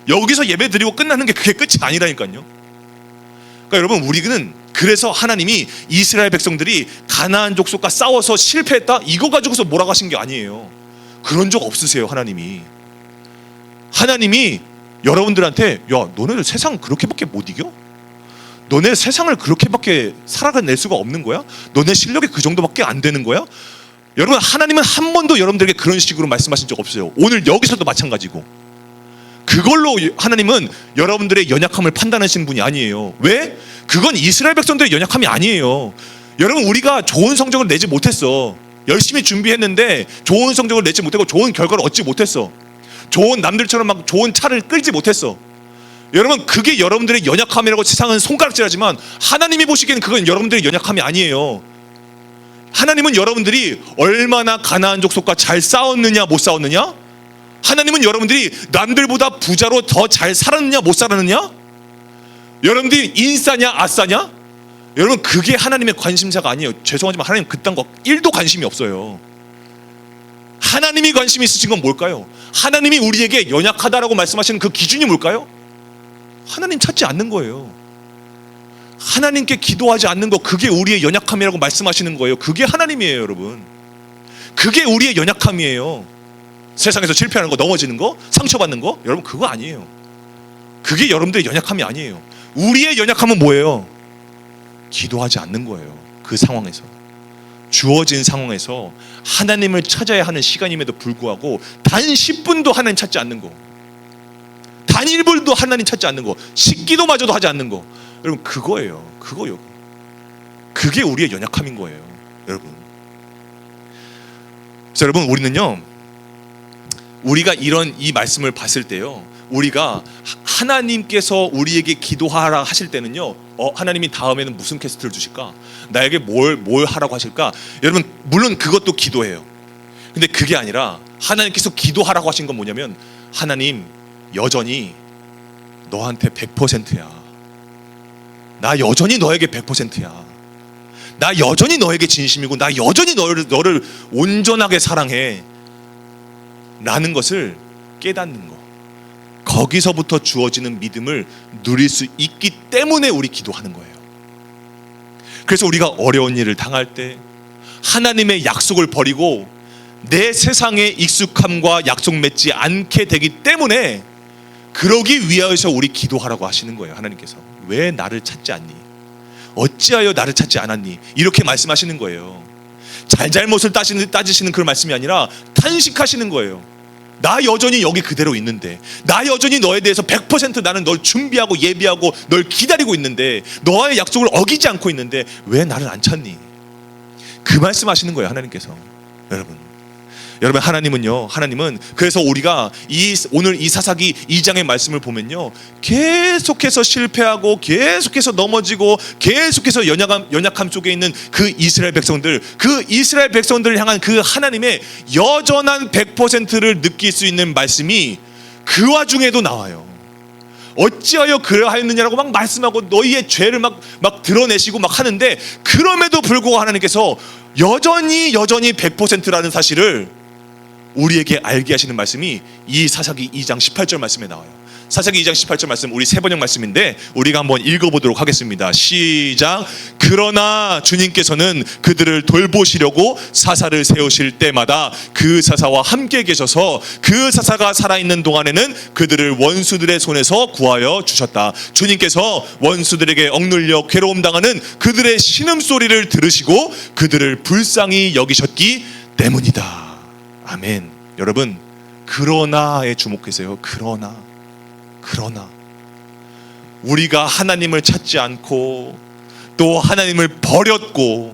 여기서 예배 드리고 끝나는 게 그게 끝이 아니라니까요. 그러니까 여러분, 우리는 그래서 하나님이 이스라엘 백성들이 가나안 족속과 싸워서 실패했다, 이거 가지고서 뭐라고 하신 게 아니에요. 그런 적 없으세요. 하나님이 여러분들한테, 야, 너네들 세상 그렇게밖에 못 이겨? 너네 세상을 그렇게밖에 살아낼 수가 없는 거야? 너네 실력이 그 정도밖에 안 되는 거야? 여러분, 하나님은 한 번도 여러분들에게 그런 식으로 말씀하신 적 없어요. 오늘 여기서도 마찬가지고. 그걸로 하나님은 여러분들의 연약함을 판단하시는 분이 아니에요. 왜? 그건 이스라엘 백성들의 연약함이 아니에요. 여러분, 우리가 좋은 성적을 내지 못했어. 열심히 준비했는데 좋은 성적을 내지 못하고 좋은 결과를 얻지 못했어. 좋은 남들처럼 막 좋은 차를 끌지 못했어. 여러분, 그게 여러분들의 연약함이라고 세상은 손가락질하지만, 하나님이 보시기에는 그건 여러분들의 연약함이 아니에요. 하나님은 여러분들이 얼마나 가나안 족속과 잘 싸웠느냐 못 싸웠느냐, 하나님은 여러분들이 남들보다 부자로 더 잘 살았느냐 못 살았느냐, 여러분들이 인싸냐 아싸냐, 여러분, 그게 하나님의 관심사가 아니에요. 죄송하지만 하나님 그딴 거 1도 관심이 없어요. 하나님이 관심이 있으신 건 뭘까요? 하나님이 우리에게 연약하다라고 말씀하시는 그 기준이 뭘까요? 하나님 찾지 않는 거예요. 하나님께 기도하지 않는 거, 그게 우리의 연약함이라고 말씀하시는 거예요. 그게 하나님이에요, 여러분. 그게 우리의 연약함이에요. 세상에서 실패하는 거, 넘어지는 거, 상처받는 거, 여러분, 그거 아니에요. 그게 여러분들의 연약함이 아니에요. 우리의 연약함은 뭐예요? 기도하지 않는 거예요. 그 상황에서, 주어진 상황에서 하나님을 찾아야 하는 시간임에도 불구하고 단 10분도 하나님 찾지 않는 거, 단 1분도 하나님 찾지 않는 거, 식기도마저도 하지 않는 거, 여러분, 그거예요. 그거요. 그게 우리의 연약함인 거예요, 여러분. 그래서 여러분, 우리는요, 우리가 이 말씀을 봤을 때요, 우리가 하나님께서 우리에게 기도하라 하실 때는요, 하나님이 다음에는 무슨 퀘스트를 주실까? 나에게 뭘 하라고 하실까? 여러분, 물론 그것도 기도해요. 근데 그게 아니라 하나님께서 기도하라고 하신 건 뭐냐면, 하나님, 여전히 너한테 100%야. 나 여전히 너에게 100%야. 나 여전히 너에게 진심이고 나 여전히 너를 온전하게 사랑해 라는 것을 깨닫는 거, 거기서부터 주어지는 믿음을 누릴 수 있기 때문에 우리 기도하는 거예요. 그래서 우리가 어려운 일을 당할 때 하나님의 약속을 버리고 내 세상의 익숙함과 약속 맺지 않게 되기 때문에, 그러기 위하여서 우리 기도하라고 하시는 거예요. 하나님께서 왜 나를 찾지 않니? 어찌하여 나를 찾지 않았니? 이렇게 말씀하시는 거예요. 잘잘못을 따지시는 그런 말씀이 아니라 탄식하시는 거예요. 나 여전히 여기 그대로 있는데, 나 여전히 너에 대해서 100% 나는 널 준비하고 예비하고 널 기다리고 있는데, 너와의 약속을 어기지 않고 있는데 왜 나를 안 찾니? 그 말씀하시는 거예요, 하나님께서. 여러분 하나님은 그래서 우리가 오늘 이 사사기 2장의 말씀을 보면요, 계속해서 실패하고 계속해서 넘어지고 계속해서 연약함 속에 있는 그 이스라엘 백성들을 향한 그 하나님의 여전한 100%를 느낄 수 있는 말씀이 그 와중에도 나와요. 어찌하여 그러하였느냐라고 막 말씀하고 너희의 죄를 막 드러내시고 막 하는데, 그럼에도 불구하고 하나님께서 여전히 100%라는 사실을 우리에게 알게 하시는 말씀이 이 사사기 2장 18절 말씀에 나와요. 사사기 2장 18절 말씀, 우리 세 번역 말씀인데 우리가 한번 읽어보도록 하겠습니다. 시작. 그러나 주님께서는 그들을 돌보시려고 사사를 세우실 때마다 그 사사와 함께 계셔서 그 사사가 살아있는 동안에는 그들을 원수들의 손에서 구하여 주셨다. 주님께서 원수들에게 억눌려 괴로움 당하는 그들의 신음소리를 들으시고 그들을 불쌍히 여기셨기 때문이다. 아멘. 여러분, 그러나에 주목하세요. 그러나 우리가 하나님을 찾지 않고 또 하나님을 버렸고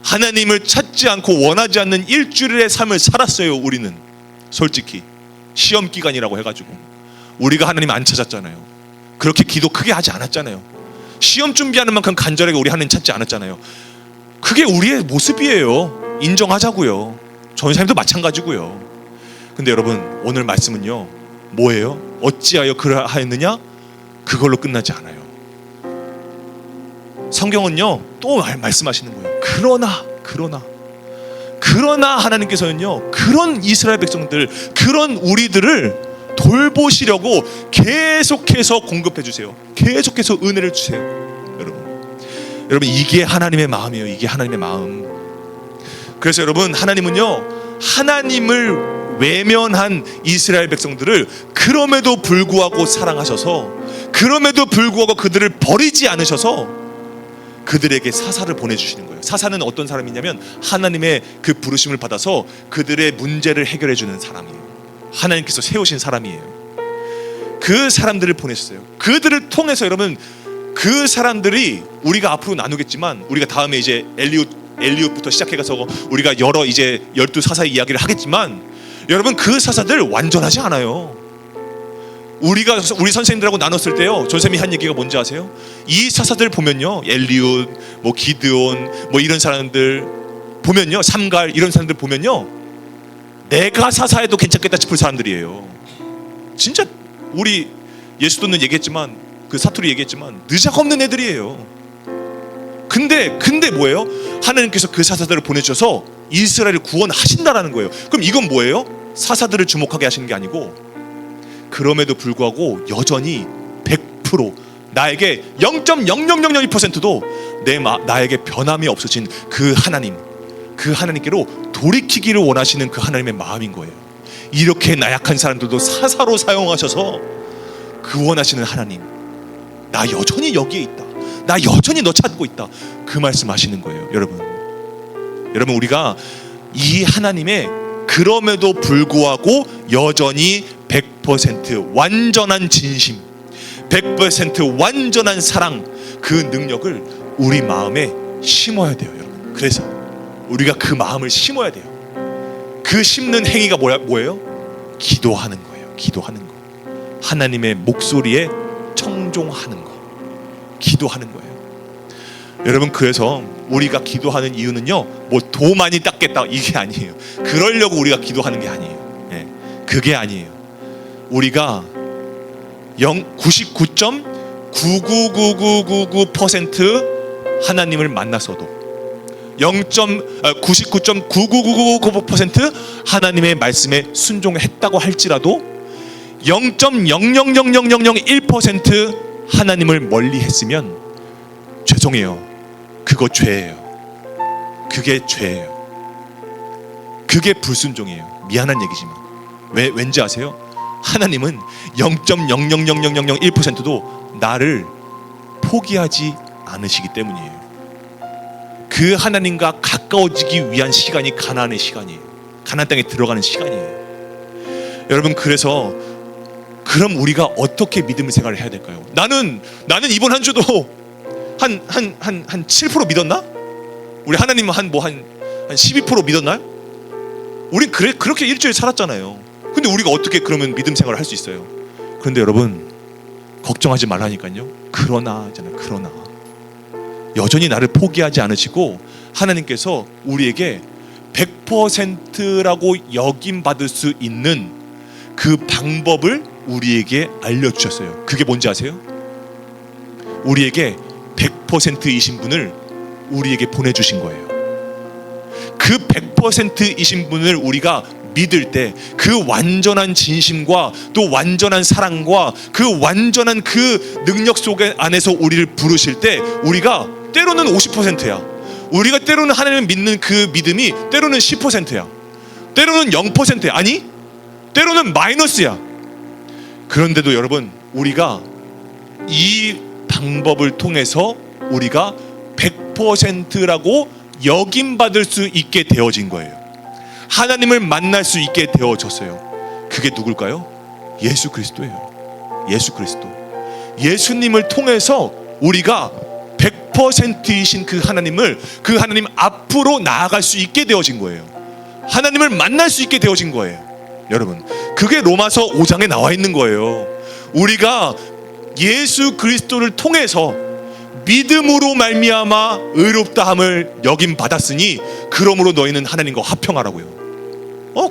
하나님을 찾지 않고 원하지 않는 일주일의 삶을 살았어요. 우리는 솔직히 시험 기간이라고 해가지고 우리가 하나님 안 찾았잖아요. 그렇게 기도 크게 하지 않았잖아요. 시험 준비하는 만큼 간절하게 우리 하나님 찾지 않았잖아요. 그게 우리의 모습이에요. 인정하자고요. 전사님도 마찬가지고요. 근데 여러분, 오늘 말씀은요, 뭐예요? 어찌하여 그러하였느냐? 그걸로 끝나지 않아요. 성경은요, 또 말씀하시는 거예요. 그러나 하나님께서는요, 그런 이스라엘 백성들, 그런 우리들을 돌보시려고 계속해서 공급해 주세요. 계속해서 은혜를 주세요. 여러분 이게 하나님의 마음이에요. 이게 하나님의 마음. 그래서 여러분, 하나님은요, 하나님을 외면한 이스라엘 백성들을 그럼에도 불구하고 사랑하셔서, 그럼에도 불구하고 그들을 버리지 않으셔서 그들에게 사사를 보내주시는 거예요. 사사는 어떤 사람이냐면 하나님의 그 부르심을 받아서 그들의 문제를 해결해 주는 사람이에요. 하나님께서 세우신 사람이에요. 그 사람들을 보냈어요. 그들을 통해서 여러분, 그 사람들이 우리가 앞으로 나누겠지만, 우리가 다음에 이제 엘리웃부터 시작해가서 우리가 여러 이제 12사사의 이야기를 하겠지만, 여러분 그 사사들 완전하지 않아요. 우리 선생님들하고 나눴을 때요, 전쌤이 한 얘기가 뭔지 아세요? 이 사사들 보면요, 엘리웃, 뭐 기드온, 뭐 이런 사람들 보면요, 삼갈 이런 사람들 보면요, 내가 사사해도 괜찮겠다 싶을 사람들이에요. 진짜 우리 예수도는 얘기했지만, 그 사투리 얘기했지만 느작 없는 애들이에요. 근데 뭐예요? 하나님께서 그 사사들을 보내주셔서 이스라엘을 구원하신다라는 거예요. 그럼 이건 뭐예요? 사사들을 주목하게 하시는 게 아니고, 그럼에도 불구하고 여전히 100% 나에게 0.0001%도 나에게 변함이 없어진 그 하나님께로 돌이키기를 원하시는 그 하나님의 마음인 거예요. 이렇게 나약한 사람들도 사사로 사용하셔서 구원하시는 하나님, 나 여전히 여기에 있다, 나 여전히 너 찾고 있다, 그 말씀하시는 거예요. 여러분 우리가 이 하나님의 그럼에도 불구하고 여전히 100% 완전한 진심, 100% 완전한 사랑, 그 능력을 우리 마음에 심어야 돼요. 여러분, 그래서 우리가 그 마음을 심어야 돼요. 그 심는 행위가 뭐예요? 기도하는 거예요. 기도하는 거, 하나님의 목소리에 청종하는 거, 기도하는 거예요. 여러분, 그래서 우리가 기도하는 이유는요, 뭐 도 많이 닦겠다 이게 아니에요. 그러려고 우리가 기도하는 게 아니에요. 그게 아니에요. 우리가 99.99999% 하나님을 만났어도 99.99999% 하나님의 말씀에 순종했다고 할지라도 0.0000001% 하나님을 멀리 했으면 죄송해요. 그거 죄예요. 그게 죄예요. 그게 불순종이에요. 미안한 얘기지만. 왠지 아세요? 하나님은 0.0000001%도 나를 포기하지 않으시기 때문이에요. 그 하나님과 가까워지기 위한 시간이 가나안의 시간이에요. 가나안 땅에 들어가는 시간이에요. 여러분, 그래서 그럼 우리가 어떻게 믿음의 생활을 해야 될까요? 나는 이번 한 주도 한 7% 믿었나? 우리 하나님은 한 12% 믿었나요? 우린 그렇게 일주일 살았잖아요. 근데 우리가 어떻게 그러면 믿음 생활을 할 수 있어요? 그런데 여러분, 걱정하지 말라니까요. 그러나 여전히 나를 포기하지 않으시고 하나님께서 우리에게 100%라고 여김받을 수 있는 그 방법을 우리에게 알려주셨어요. 그게 뭔지 아세요? 우리에게 100%이신 분을 우리에게 보내주신 거예요. 그 100%이신 분을 우리가 믿을 때 그 완전한 진심과 또 완전한 사랑과 그 완전한 그 능력 속에 안에서 우리를 부르실 때 우리가 때로는 50%야. 우리가 때로는 하나님을 믿는 그 믿음이 때로는 10%야. 때로는 0%야. 아니, 때로는 마이너스야. 그런데도 여러분, 우리가 이 방법을 통해서 우리가 100%라고 여김받을 수 있게 되어진 거예요. 하나님을 만날 수 있게 되어졌어요. 그게 누굴까요? 예수 그리스도예요. 예수 그리스도. 예수님을 통해서 우리가 100%이신 그 하나님 앞으로 나아갈 수 있게 되어진 거예요. 하나님을 만날 수 있게 되어진 거예요. 여러분, 그게 로마서 5장에 나와 있는 거예요. 우리가 예수 그리스도를 통해서 믿음으로 말미암아 의롭다함을 여김 받았으니 그러므로 너희는 하나님과 화평하라고요.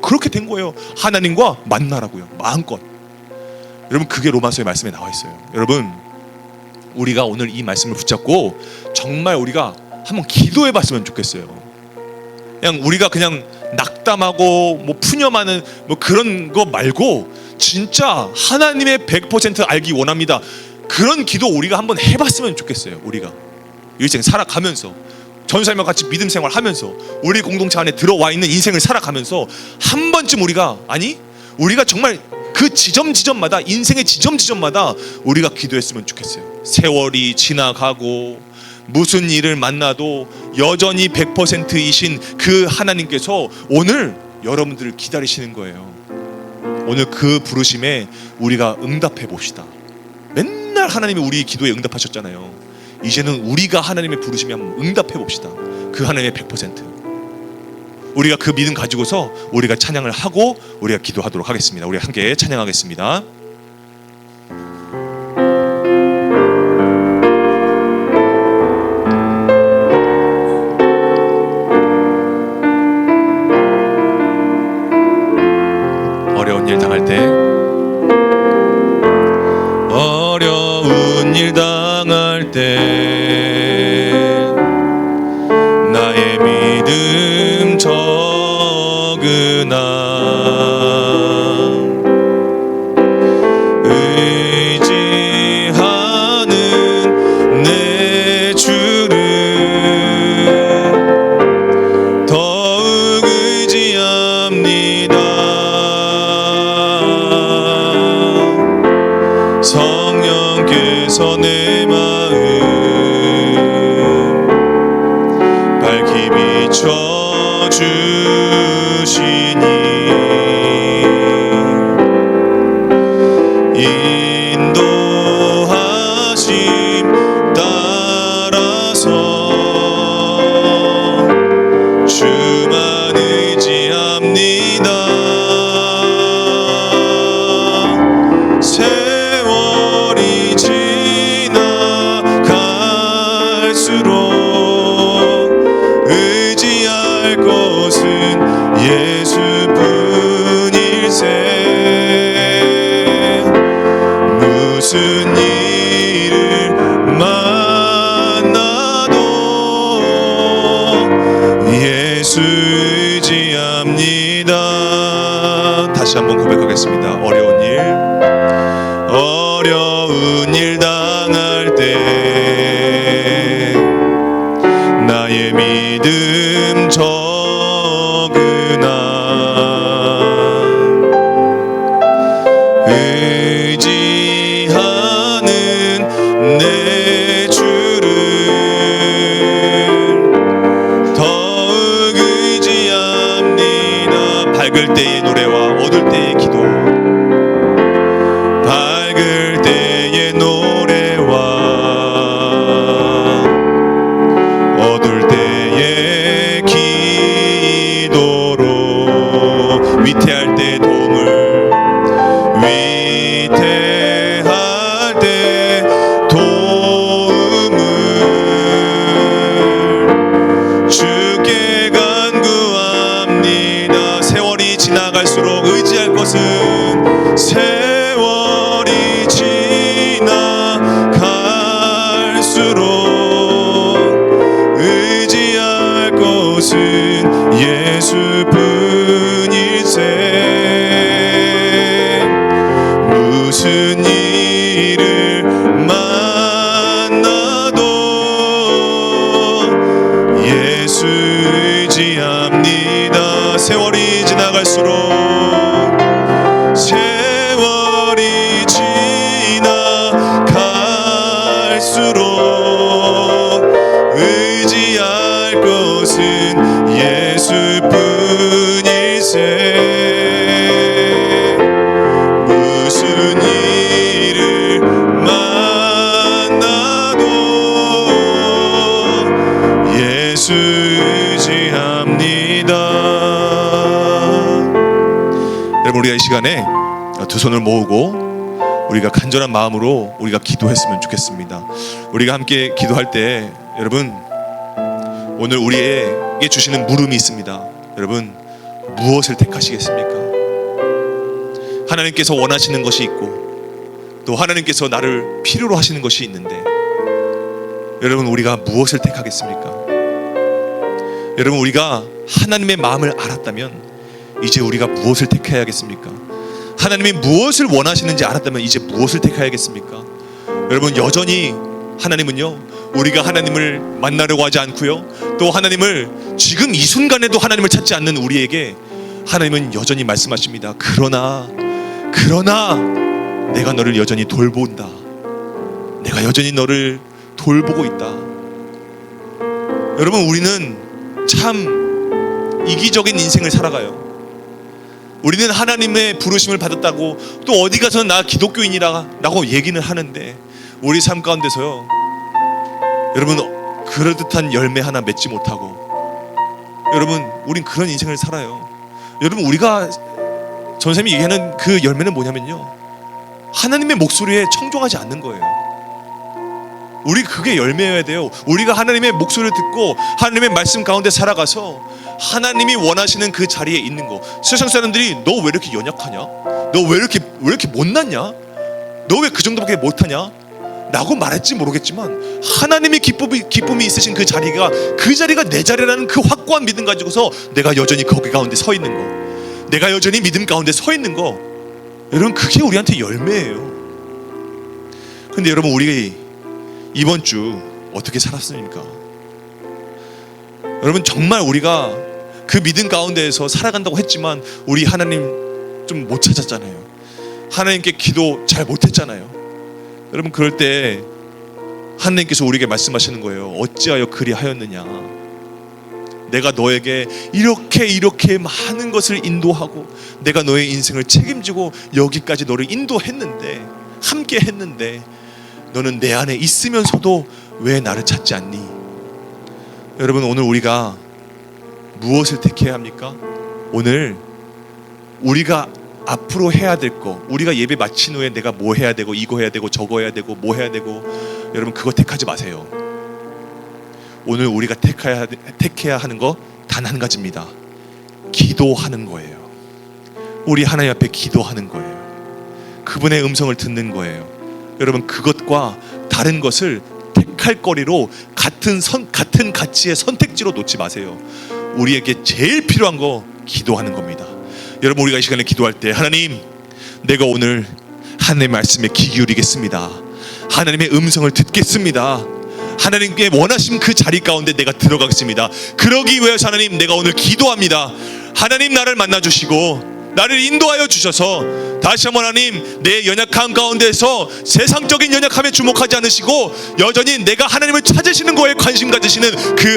그렇게 된 거예요. 하나님과 만나라고요. 마음껏. 여러분, 그게 로마서의 말씀에 나와 있어요. 여러분, 우리가 오늘 이 말씀을 붙잡고 정말 우리가 한번 기도해 봤으면 좋겠어요. 그냥 우리가 그냥 낙담하고 푸념하는 그런 거 말고 진짜 하나님의 100% 알기 원합니다. 그런 기도 우리가 한번 해봤으면 좋겠어요. 우리가 일생 살아가면서 전사님과 같이 믿음 생활하면서 우리 공동체 안에 들어와 있는 인생을 살아가면서 한 번쯤 우리가 정말 그 지점마다 인생의 지점마다 우리가 기도했으면 좋겠어요. 세월이 지나가고 무슨 일을 만나도 여전히 100%이신 그 하나님께서 오늘 여러분들을 기다리시는 거예요. 오늘 그 부르심에 우리가 응답해 봅시다. 맨날 하나님이 우리 기도에 응답하셨잖아요. 이제는 우리가 하나님의 부르심에 한번 응답해 봅시다. 그 하나님의 100%. 우리가 그 믿음 가지고서 우리가 찬양을 하고 우리가 기도하도록 하겠습니다. 우리 함께 찬양하겠습니다. 어려운 일 당할 때, 어려운 일 당할 때 나의 믿음 적으나 의지하는 내 주를 더욱 의지합니다. 성령께서 내 마음 밝히 비춰주시니 인도하심 따라서 주만 의지합니다. 세월이 지나갈수록 의지할 것은 예수뿐일세. 무슨 일을 만나도 의지합니다. 다시 한번 고백하겠습니다. 어려운 일 당할 때 나의 믿음 적으나 의지하는 내 주를 더욱 의지합니다. 밝을 때의 노래와 어두울 때의 기도, 밝을 때의 노래와 어두울 때의 기도로 위태할 때 도움을, 위태할 때 도움을 주께 간구합니다. 세월이 지나갈수록 의지할 것은, 세월이 지나갈수록 의지할 것은 예수뿐일세. 무슨 일을 만나도 예수 의지합니다. 세월이 지나갈수록, 세월이 지나갈수록 의지할 것은 예수뿐일세. 무슨 일을 만나도 예수 의지합니다. 여러분, 우리가 이 시간에 두 손을 모으고 우리가 간절한 마음으로 우리가 기도했으면 좋겠습니다. 우리가 함께 기도할 때 여러분, 오늘 우리에게 주시는 물음이 있습니다. 여러분, 무엇을 택하시겠습니까? 하나님께서 원하시는 것이 있고 또 하나님께서 나를 필요로 하시는 것이 있는데, 여러분, 우리가 무엇을 택하겠습니까? 여러분, 우리가 하나님의 마음을 알았다면 이제 우리가 무엇을 택해야겠습니까? 하나님이 무엇을 원하시는지 알았다면 이제 무엇을 택해야겠습니까? 여러분, 여전히 하나님은요, 우리가 하나님을 만나려고 하지 않고요, 또 하나님을 지금 이 순간에도 하나님을 찾지 않는 우리에게 하나님은 여전히 말씀하십니다. 그러나 내가 너를 여전히 돌본다. 내가 여전히 너를 돌보고 있다. 여러분, 우리는 참 이기적인 인생을 살아가요. 우리는 하나님의 부르심을 받았다고 또 어디 가서 나 기독교인이라고 얘기는 하는데, 우리 삶 가운데서요, 여러분, 그럴듯한 열매 하나 맺지 못하고, 여러분, 우린 그런 인생을 살아요. 여러분, 우리가 전쌤이 얘기하는 그 열매는 뭐냐면요, 하나님의 목소리에 청종하지 않는 거예요. 우리 그게 열매여야 돼요. 우리가 하나님의 목소리를 듣고 하나님의 말씀 가운데 살아가서 하나님이 원하시는 그 자리에 있는 거. 세상 사람들이 너 왜 이렇게 연약하냐? 너 왜 이렇게 못났냐? 너 왜 그 정도밖에 못하냐? 라고 말할지 모르겠지만, 하나님의 기쁨이 있으신 그 자리가 내 자리라는 그 확고한 믿음 가지고서 내가 여전히 거기 가운데 서 있는 거, 내가 여전히 믿음 가운데 서 있는 거, 여러분, 그게 우리한테 열매예요. 근데 여러분, 우리 이번 주 어떻게 살았습니까? 여러분, 정말 우리가 그 믿음 가운데에서 살아간다고 했지만 우리 하나님 좀 못 찾았잖아요. 하나님께 기도 잘 못했잖아요. 여러분, 그럴 때 하나님께서 우리에게 말씀하시는 거예요. 어찌하여 그리하였느냐? 내가 너에게 이렇게 많은 것을 인도하고 내가 너의 인생을 책임지고 여기까지 너를 인도했는데, 함께 했는데, 너는 내 안에 있으면서도 왜 나를 찾지 않니? 여러분, 오늘 우리가 무엇을 택해야 합니까? 오늘 우리가 앞으로 해야 될 거, 우리가 예배 마친 후에 내가 뭐 해야 되고, 이거 해야 되고, 저거 해야 되고, 뭐 해야 되고, 여러분, 그거 택하지 마세요. 오늘 우리가 택해야 하는 거 단 한 가지입니다. 기도하는 거예요. 우리 하나님 앞에 기도하는 거예요. 그분의 음성을 듣는 거예요. 여러분, 그것과 다른 것을 택할 거리로 같은 가치의 선택지로 놓지 마세요. 우리에게 제일 필요한 거 기도하는 겁니다. 여러분, 우리가 이 시간에 기도할 때 하나님, 내가 오늘 하나님의 말씀에 귀 기울이겠습니다. 하나님의 음성을 듣겠습니다. 하나님께 원하신 그 자리 가운데 내가 들어가겠습니다. 그러기 위해서 하나님, 내가 오늘 기도합니다. 하나님, 나를 만나주시고 나를 인도하여 주셔서 다시 한번 하나님, 내 연약함 가운데서 세상적인 연약함에 주목하지 않으시고 여전히 내가 하나님을 찾으시는 거에 관심 가지시는 그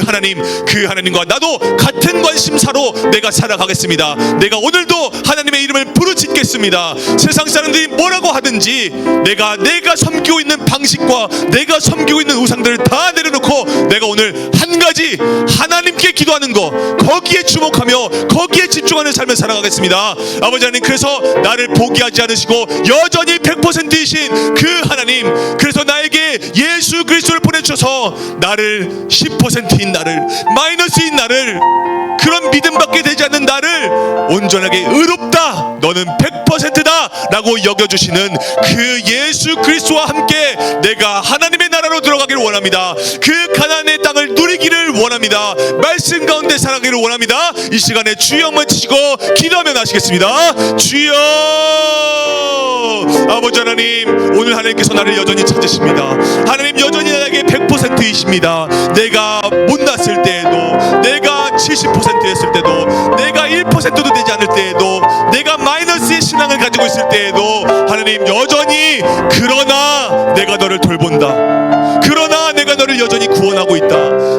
하나님과 나도 같은 관심사로 내가 살아가겠습니다. 내가 오늘도 하나님의 이름을 부르짖겠습니다. 세상 사람들이 뭐라고 하든지 내가 섬기고 있는 방식과 내가 섬기고 있는 우상들을 다 내려놓고 내가 오늘 한 가지 하나님께 기도하는 거, 거기에 주목하며 거기에 집중하는 삶을 살아가겠습니다. 아버지 하나님, 그래서 나를 포기하지 않으시고 여전히 100%이신 그 하나님, 그래서 나에게 예수 그리스도를 보내주셔서 나를 10%인 나를, 마이너스인 나를, 그런 믿음밖에 되지 않는 나를 온전하게 의롭다, 너는 100%다 라고 여겨주시는 그 예수 그리스도와 함께 내가 하나님의 나라로 들어가기를 원합니다. 그 가나안의 땅을 누리기를 원합니다. 말씀 가운데 살아가기를 원합니다. 이 시간에 주여 한번 치시고 기도하며 나시겠습니다. 주여. 아버지 하나님, 오늘 하나님께서 나를 여전히 찾으십니다. 하나님, 여전히 나에게 100%이십니다. 내가 못났을 때에도, 내가 70% 했을 때도, 내가 1%도 되지 않을 때에도, 내가 마이너스의 신앙을 가지고 있을 때에도 하나님, 여전히 그러나 내가 너를 돌본다. 그러나 내가 너를 여전히 구원하고 있다.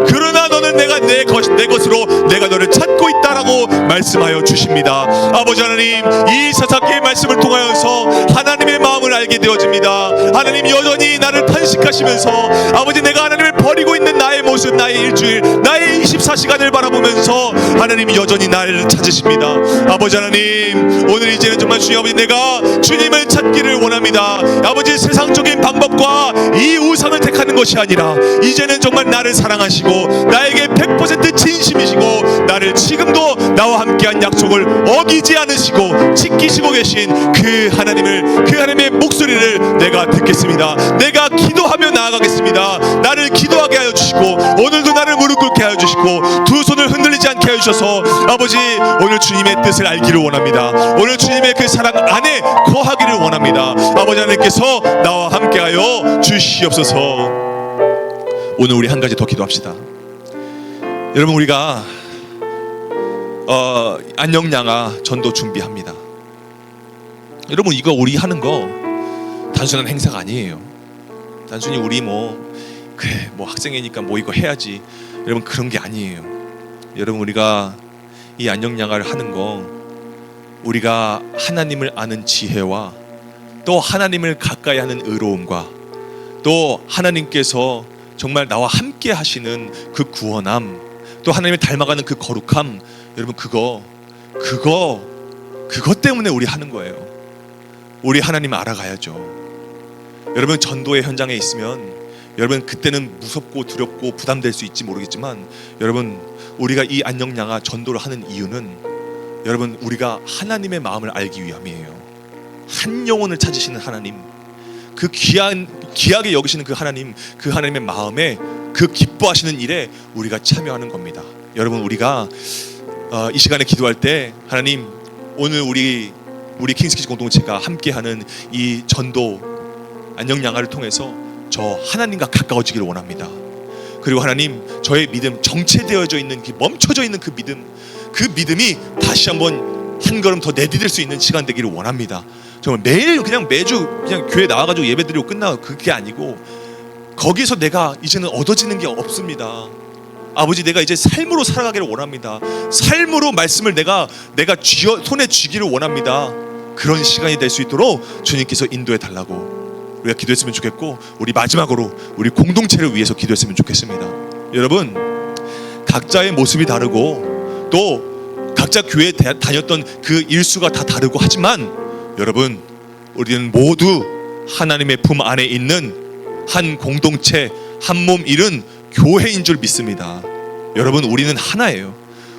그러나 너는 내가 내 것으로 내가 너를 찾고 있다라고 말씀하여 주십니다. 아버지 하나님, 이 사사기의 말씀을 통하여서 하나님의 마음을 알게 되어집니다. 하나님, 여전히 나를 탄식하시면서 아버지, 내가 하나님을 버리고 있는 나의 모습, 나의 일주일, 나의 24시간을 바라보면서 하나님이 여전히 나를 찾으십니다. 아버지 하나님, 오늘 이제는 정말 주님 아버지, 내가 주님을 찾기를 원합니다. 아버지, 세상적인 방법과 이 우상을 택하는 것이 아니라 이제는 정말 나를 사랑하시고 나에게 100% 진심이시고 나를 지금도 나와 함께한 약속을 어기지 않으시고 지키시고 계신 그 하나님의 목소리를 내가 듣겠습니다. 내가 기도하며 나아가겠습니다. 나를 기도하게 하여 주시고 오늘도 나를 무릎 꿇게 하여 주시고 두 손을 흔들리지 않게 하여 주셔서 아버지, 오늘 주님의 뜻을 알기를 원합니다. 오늘 주님의 그 사랑 안에 거하기를 원합니다. 아버지 하나님께서 나와 함께하여 주시옵소서. 오늘 우리 한 가지 더 기도합시다. 여러분, 우리가 안녕양아 전도 준비합니다. 여러분, 이거 우리 하는 거 단순한 행사가 아니에요. 단순히 우리 그래 학생이니까 이거 해야지, 여러분, 그런 게 아니에요. 여러분, 우리가 이 안녕양아를 하는 거, 우리가 하나님을 아는 지혜와 또 하나님을 가까이 하는 의로움과 또 하나님께서 정말 나와 함께 하시는 그 구원함, 또 하나님을 닮아가는 그 거룩함, 여러분, 그거 때문에 우리 하는 거예요. 우리 하나님 알아가야죠. 여러분, 전도의 현장에 있으면 여러분, 그때는 무섭고 두렵고 부담될 수 있지 모르겠지만, 여러분, 우리가 이 안녕양아 전도를 하는 이유는 여러분, 우리가 하나님의 마음을 알기 위함이에요. 한 영혼을 찾으시는 하나님, 그 귀하게 여기시는 그 하나님, 그 하나님의 마음에 그 기뻐하시는 일에 우리가 참여하는 겁니다. 여러분, 우리가 이 시간에 기도할 때 하나님, 오늘 우리 킹스키즈 공동체가 함께하는 이 전도 안녕양아를 통해서 저 하나님과 가까워지기를 원합니다. 그리고 하나님, 저의 믿음, 정체되어져 있는, 멈춰져 있는 그 믿음이 다시 한번 한 걸음 더 내디딜 수 있는 시간 되기를 원합니다. 정말 매일 매주 교회 나와가지고 예배드리고 끝나고 그게 아니고, 거기서 내가 이제는 얻어지는 게 없습니다. 아버지, 내가 이제 삶으로 살아가기를 원합니다. 삶으로 말씀을 내가 손에 쥐기를 원합니다. 그런 시간이 될 수 있도록 주님께서 인도해 달라고 우리가 기도했으면 좋겠고, 우리 마지막으로 우리 공동체를 위해서 기도했으면 좋겠습니다. 여러분, 각자의 모습이 다르고 또 각자 교회에 다녔던 그 일수가 다 다르고 하지만, 여러분, 우리는 모두 하나님의 품 안에 있는 한 공동체, 한 몸 이룬 교회인 줄 믿습니다. 여러분, 우리는 하나예요.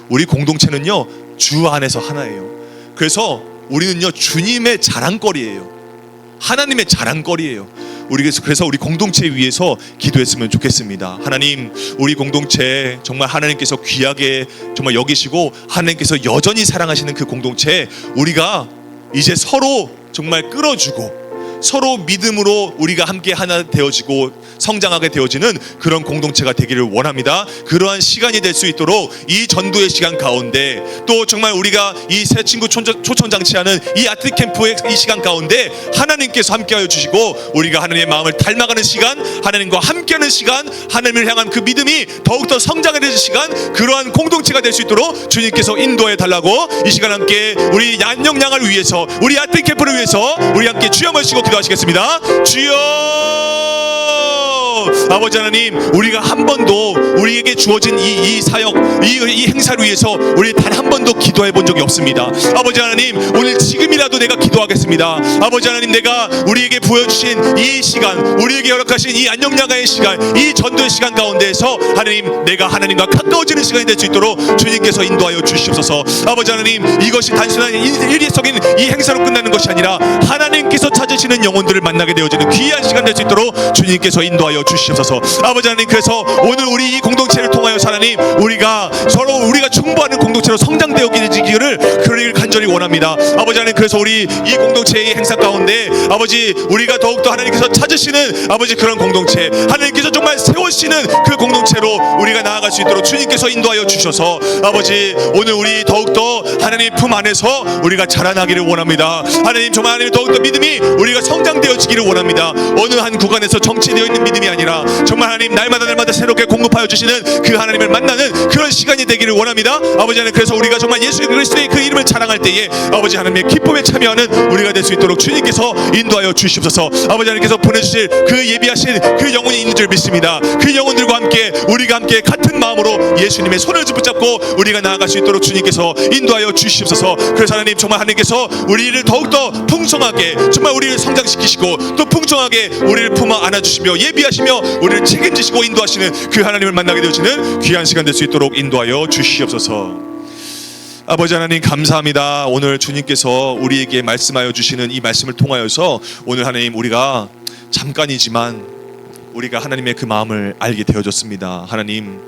우리 공동체는요, 주 안에서 하나예요. 그래서 우리는요, 주님의 자랑거리예요. 하나님의 자랑거리예요. 그래서 우리 공동체 위해서 기도했으면 좋겠습니다. 하나님, 우리 공동체 정말 하나님께서 귀하게 정말 여기시고 하나님께서 여전히 사랑하시는 그 공동체, 우리가 이제 서로 정말 끌어주고 서로 믿음으로 우리가 함께 하나 되어지고 성장하게 되어지는 그런 공동체가 되기를 원합니다. 그러한 시간이 될 수 있도록 이 전도의 시간 가운데, 또 정말 우리가 이 새 친구 초청장치하는 이 아트 캠프의 이 시간 가운데 하나님께서 함께하여 주시고 우리가 하나님의 마음을 닮아가는 시간, 하나님과 함께하는 시간, 하나님을 향한 그 믿음이 더욱더 성장해 되는 시간, 그러한 공동체가 될 수 있도록 주님께서 인도해 달라고 이 시간 함께 우리 안녕양을 위해서, 우리 아트 캠프를 위해서 우리 함께 주여 모시고 기도하시겠습니다. 주여, 아버지 하나님, 우리가 한 번도 우리에게 주어진 이 사역, 이 행사를 위해서 우리 단 한 번도 기도해 본 적이 없습니다. 아버지 하나님, 오늘 지금이라도 내가 기도하겠습니다. 아버지 하나님, 내가 우리에게 보여주신 이 시간, 우리에게 허락하신 이 안녕야가의 시간, 이 전도의 시간 가운데에서 하나님, 내가 하나님과 가까워지는 시간이 될 수 있도록 주님께서 인도하여 주시옵소서. 아버지 하나님, 이것이 단순한 일회성인 이 행사로 끝나는 것이 아니라 하나님께서 찾으시는 영혼들을 만나게 되어지는 귀한 시간 될 수 있도록 주님께서 인도하여 주시옵소서. 아버지 하나님, 그래서 오늘 우리 이 공동체를 통하여 하나님, 우리가 서로 우리가 중보하는 공동체로 성장되어지기를 그러기를 간절히 원합니다. 아버지 하나님, 그래서 우리 이 공동체의 행사 가운데 아버지, 우리가 더욱더 하나님께서 찾으시는 아버지 그런 공동체, 하나님께서 정말 세우시는 그 공동체로 우리가 나아갈 수 있도록 주님께서 인도하여 주셔서 아버지, 오늘 우리 더욱더 하나님 품 안에서 우리가 자라나기를 원합니다. 하나님, 정말 하나님 더욱더 믿음이 우리가 성장되어지기를 원합니다. 어느 한 구간에서 정체되어 있는 믿음이 아니라 정말 하나님 날마다 새롭게 공급하여 주시는 그 하나님을 만나는 그런 시간이 되기를 원합니다. 아버지 하나님, 그래서 우리가 정말 예수 그리스도의 그 이름을 자랑할 때에 아버지 하나님의 기쁨에 참여하는 우리가 될 수 있도록 주님께서 인도하여 주시옵소서. 아버지 하나님께서 보내주실 그 예비하신 그 영혼이 있는 줄 믿습니다. 그 영혼들과 함께 우리가 함께 같은 마음으로 예수님의 손을 붙잡고 우리가 나아갈 수 있도록 주님께서 인도하여 주시옵소서. 그래서 하나님, 정말 하나님께서 우리를 더욱더 풍성하게 정말 우리를 성장시키시고 또 풍성하게 우리를 품어 안아주시며 예비하시며 우리를 책임지시고 인도하시는 그 하나님을 만나게 되어지는 귀한 시간 될 수 있도록 인도하여 주시옵소서. 아버지 하나님, 감사합니다. 오늘 주님께서 우리에게 말씀하여 주시는 이 말씀을 통하여서 오늘 하나님, 우리가 잠깐이지만 우리가 하나님의 그 마음을 알게 되어졌습니다. 하나님,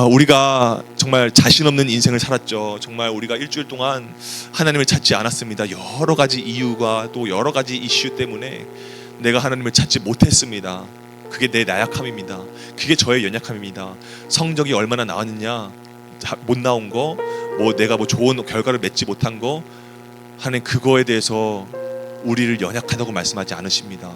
우리가 정말 자신 없는 인생을 살았죠. 정말 우리가 일주일 동안 하나님을 찾지 않았습니다. 여러 가지 이유가 또 여러 가지 이슈 때문에 내가 하나님을 찾지 못했습니다. 그게 내 나약함입니다. 그게 저의 연약함입니다. 성적이 얼마나 나왔느냐, 못 나온 거, 뭐 내가 뭐 좋은 결과를 맺지 못한 거, 하나님 그거에 대해서 우리를 연약하다고 말씀하지 않으십니다.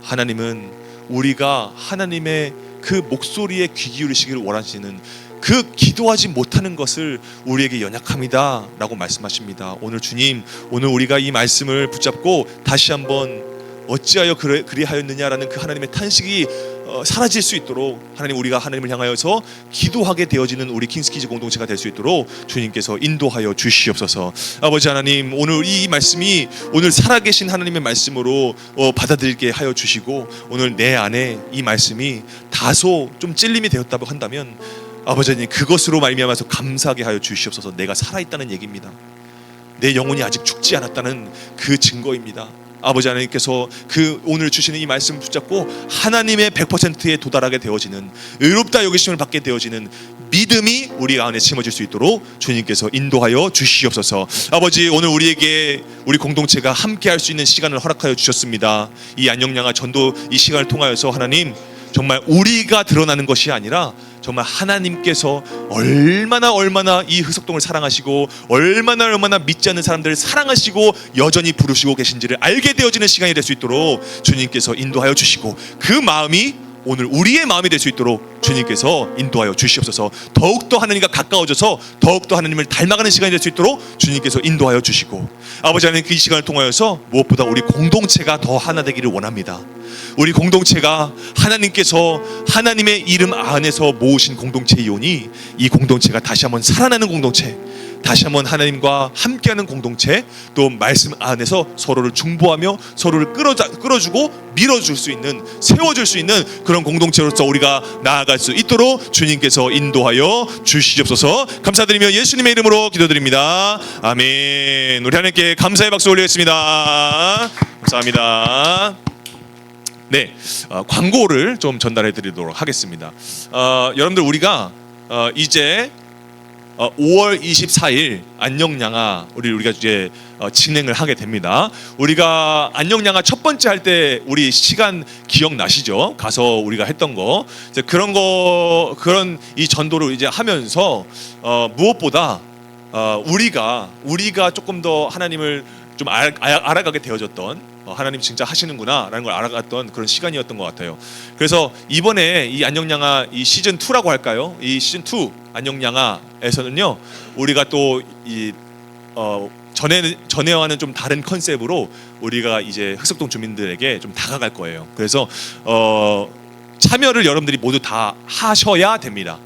하나님은 우리가 하나님의 그 목소리에 귀 기울이시기를 원하시는 그 기도하지 못하는 것을 우리에게 연약함이다 라고 말씀하십니다. 오늘 주님, 오늘 우리가 이 말씀을 붙잡고 다시 한번 어찌하여 그리하였느냐라는 그 하나님의 탄식이 사라질 수 있도록 하나님, 우리가 하나님을 향하여서 기도하게 되어지는 우리 킹스키즈 공동체가 될 수 있도록 주님께서 인도하여 주시옵소서. 아버지 하나님, 오늘 이 말씀이 오늘 살아계신 하나님의 말씀으로 받아들이게 하여 주시고 오늘 내 안에 이 말씀이 다소 좀 찔림이 되었다고 한다면 아버지 하나님, 그것으로 말미암아서 감사하게 하여 주시옵소서. 내가 살아있다는 얘기입니다. 내 영혼이 아직 죽지 않았다는 그 증거입니다. 아버지 하나님께서 그 오늘 주시는 이 말씀을 붙잡고 하나님의 100%에 도달하게 되어지는, 의롭다 여기심을 받게 되어지는 믿음이 우리 안에 심어질 수 있도록 주님께서 인도하여 주시옵소서. 아버지, 오늘 우리에게 우리 공동체가 함께 할 수 있는 시간을 허락하여 주셨습니다. 이 안녕양아 전도 이 시간을 통하여서 하나님, 정말 우리가 드러나는 것이 아니라 정말 하나님께서 얼마나 이 흑석동을 사랑하시고 얼마나 믿지 않는 사람들을 사랑하시고 여전히 부르시고 계신지를 알게 되어지는 시간이 될 수 있도록 주님께서 인도하여 주시고 그 마음이 오늘 우리의 마음이 될 수 있도록 주님께서 인도하여 주시옵소서. 더욱더 하나님과 가까워져서 더욱더 하나님을 닮아가는 시간이 될 수 있도록 주님께서 인도하여 주시고 아버지 하나님, 그 이 시간을 통하여서 무엇보다 우리 공동체가 더 하나 되기를 원합니다. 우리 공동체가 하나님께서 하나님의 이름 안에서 모으신 공동체이오니 이 공동체가 다시 한번 살아나는 공동체, 다시 한번 하나님과 함께하는 공동체, 또 말씀 안에서 서로를 중보하며 서로를 끌어주고 밀어줄 수 있는, 세워줄 수 있는 그런 공동체로서 우리가 나아갈 수 있도록 주님께서 인도하여 주시옵소서. 감사드리며 예수님의 이름으로 기도드립니다. 아멘. 우리 하나님께 감사의 박수 올리겠습니다. 감사합니다. 네, 광고를 좀 전달해 드리도록 하겠습니다. 여러분들 우리가 이제 5월 24일 안녕양아 우리가 이제 진행을 하게 됩니다. 우리가 안녕양아 첫 번째 할 때 우리 시간 기억나시죠? 가서 우리가 했던 거 이제 그런 이 전도를 이제 하면서 무엇보다 우리가 조금 더 하나님을 좀 알아가게 되어졌던 하나님 진짜 하시는구나라는 걸 알아갔던 그런 시간이었던 것 같아요. 그래서 이번에 이 안녕양아 이 시즌 2라고 할까요? 이 시즌 2 안녕양아에서는요 우리가 또 이 전에와는 좀 다른 컨셉으로 우리가 이제 흑석동 주민들에게 좀 다가갈 거예요. 그래서 참여를 여러분들이 모두 다 하셔야 됩니다.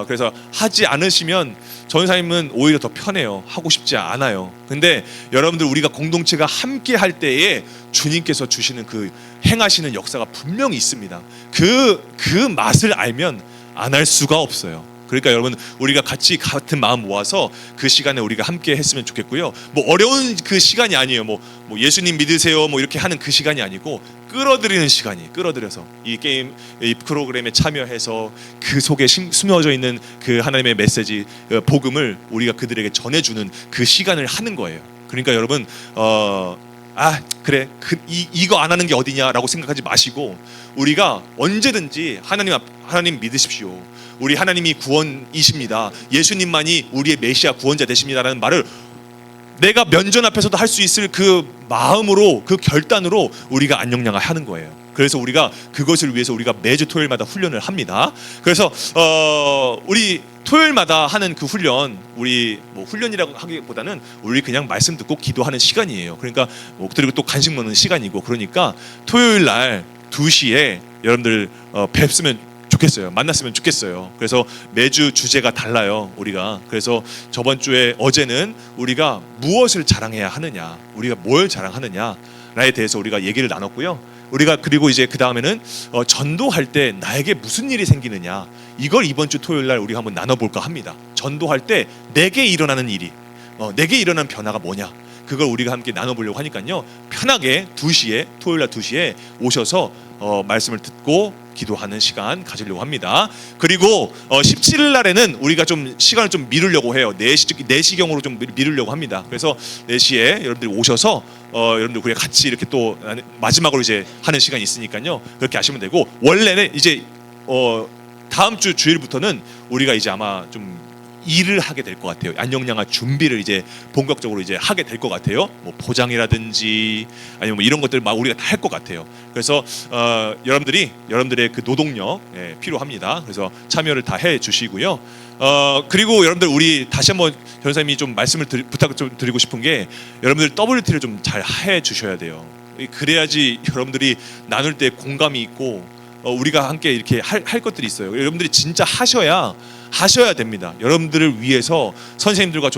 그래서 하지 않으시면 전사님은 오히려 더 편해요. 하고 싶지 않아요. 근데 여러분들 우리가 공동체가 함께 할 때에 주님께서 주시는 그 행하시는 역사가 분명히 있습니다. 그 맛을 알면 안 할 수가 없어요. 그러니까 여러분 우리가 같은 마음 모아서 그 시간에 우리가 함께 했으면 좋겠고요. 뭐 어려운 그 시간이 아니에요. 뭐 예수님 믿으세요 뭐 이렇게 하는 그 시간이 아니고 끌어들이는 시간이 끌어들여서 이 프로그램에 참여해서 그 속에 숨어져 있는 그 하나님의 메시지 복음을 우리가 그들에게 전해주는 그 시간을 하는 거예요. 그러니까 여러분 그래 이거 안 하는 게 어디냐라고 생각하지 마시고 우리가 언제든지 하나님 믿으십시오. 우리 하나님이 구원이십니다. 예수님만이 우리의 메시아 구원자 되십니다라는 말을 내가 면전 앞에서도 할 수 있을 그 마음으로 그 결단으로 우리가 안녕양아 하는 거예요. 그래서 우리가 그것을 위해서 우리가 매주 토요일마다 훈련을 합니다. 그래서 우리 토요일마다 하는 그 훈련 우리 뭐 훈련이라고 하기보다는 우리 그냥 말씀 듣고 기도하는 시간이에요. 그러니까 그리고 또 간식 먹는 시간이고 그러니까 토요일 날 2시에 여러분들 뵙으면 좋겠어요. 만났으면 좋겠어요. 그래서 매주 주제가 달라요. 우리가 그래서 저번 주에 어제는 우리가 무엇을 자랑해야 하느냐, 우리가 뭘 자랑하느냐에 대해서 우리가 얘기를 나눴고요. 우리가 그리고 이제 그 다음에는 전도할 때 나에게 무슨 일이 생기느냐 이걸 이번 주 토요일 날 우리가 한번 나눠볼까 합니다. 전도할 때 내게 일어나는 일이 내게 일어나는 변화가 뭐냐 그걸 우리가 함께 나눠보려고 하니까요. 편하게 2시에 토요일 날 2시에 오셔서 말씀을 듣고 기도하는 시간 가지려고 합니다. 그리고 17일 날에는 우리가 좀 시간을 좀 미루려고 해요. 4시경으로 좀 미루려고 합니다. 그래서 4시에 여러분들이 오셔서 여러분들 우리가 같이 이렇게 또 마지막으로 이제 하는 시간이 있으니까요. 그렇게 하시면 되고 원래는 이제 다음 주 주일부터는 우리가 이제 아마 좀 일을 하게 될 것 같아요. 안녕양아 준비를 이제 본격적으로 이제 하게 될 것 같아요. 뭐 포장이라든지 아니면 뭐 이런 것들 막 우리가 다 할 것 같아요. 그래서 여러분들의 그 노동력 필요합니다. 그래서 참여를 다 해 주시고요. 그리고 여러분들 우리 다시 한번 변호사님이 좀 말씀을 부탁을 좀 드리고 싶은 게 여러분들 WT를 좀 잘 해 주셔야 돼요. 그래야지 여러분들이 나눌 때 공감이 있고 우리가 함께 이렇게 할 것들이 있어요. 여러분들이 진짜 하셔야 됩니다. 여러분들을 위해서 선생님들과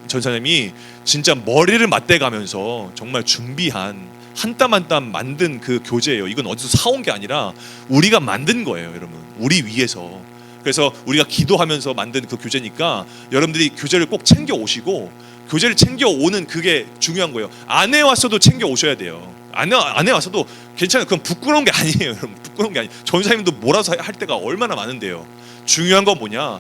전사님이 진짜 머리를 맞대가면서 정말 준비한 한 땀 한 땀 만든 그 교재예요. 이건 어디서 사온 게 아니라 우리가 만든 거예요, 여러분. 우리 위해서. 그래서 우리가 기도하면서 만든 그 교재니까 여러분들이 교재를 꼭 챙겨 오시고 교재를 챙겨 오는 그게 중요한 거예요. 안 해왔어도 챙겨 오셔야 돼요. 안 해왔어도 괜찮아요. 그건 부끄러운 게 아니에요, 여러분. 부끄러운 게 아니에요. 전사님도 몰아서 할 때가 얼마나 많은데요. 중요한 건 뭐냐?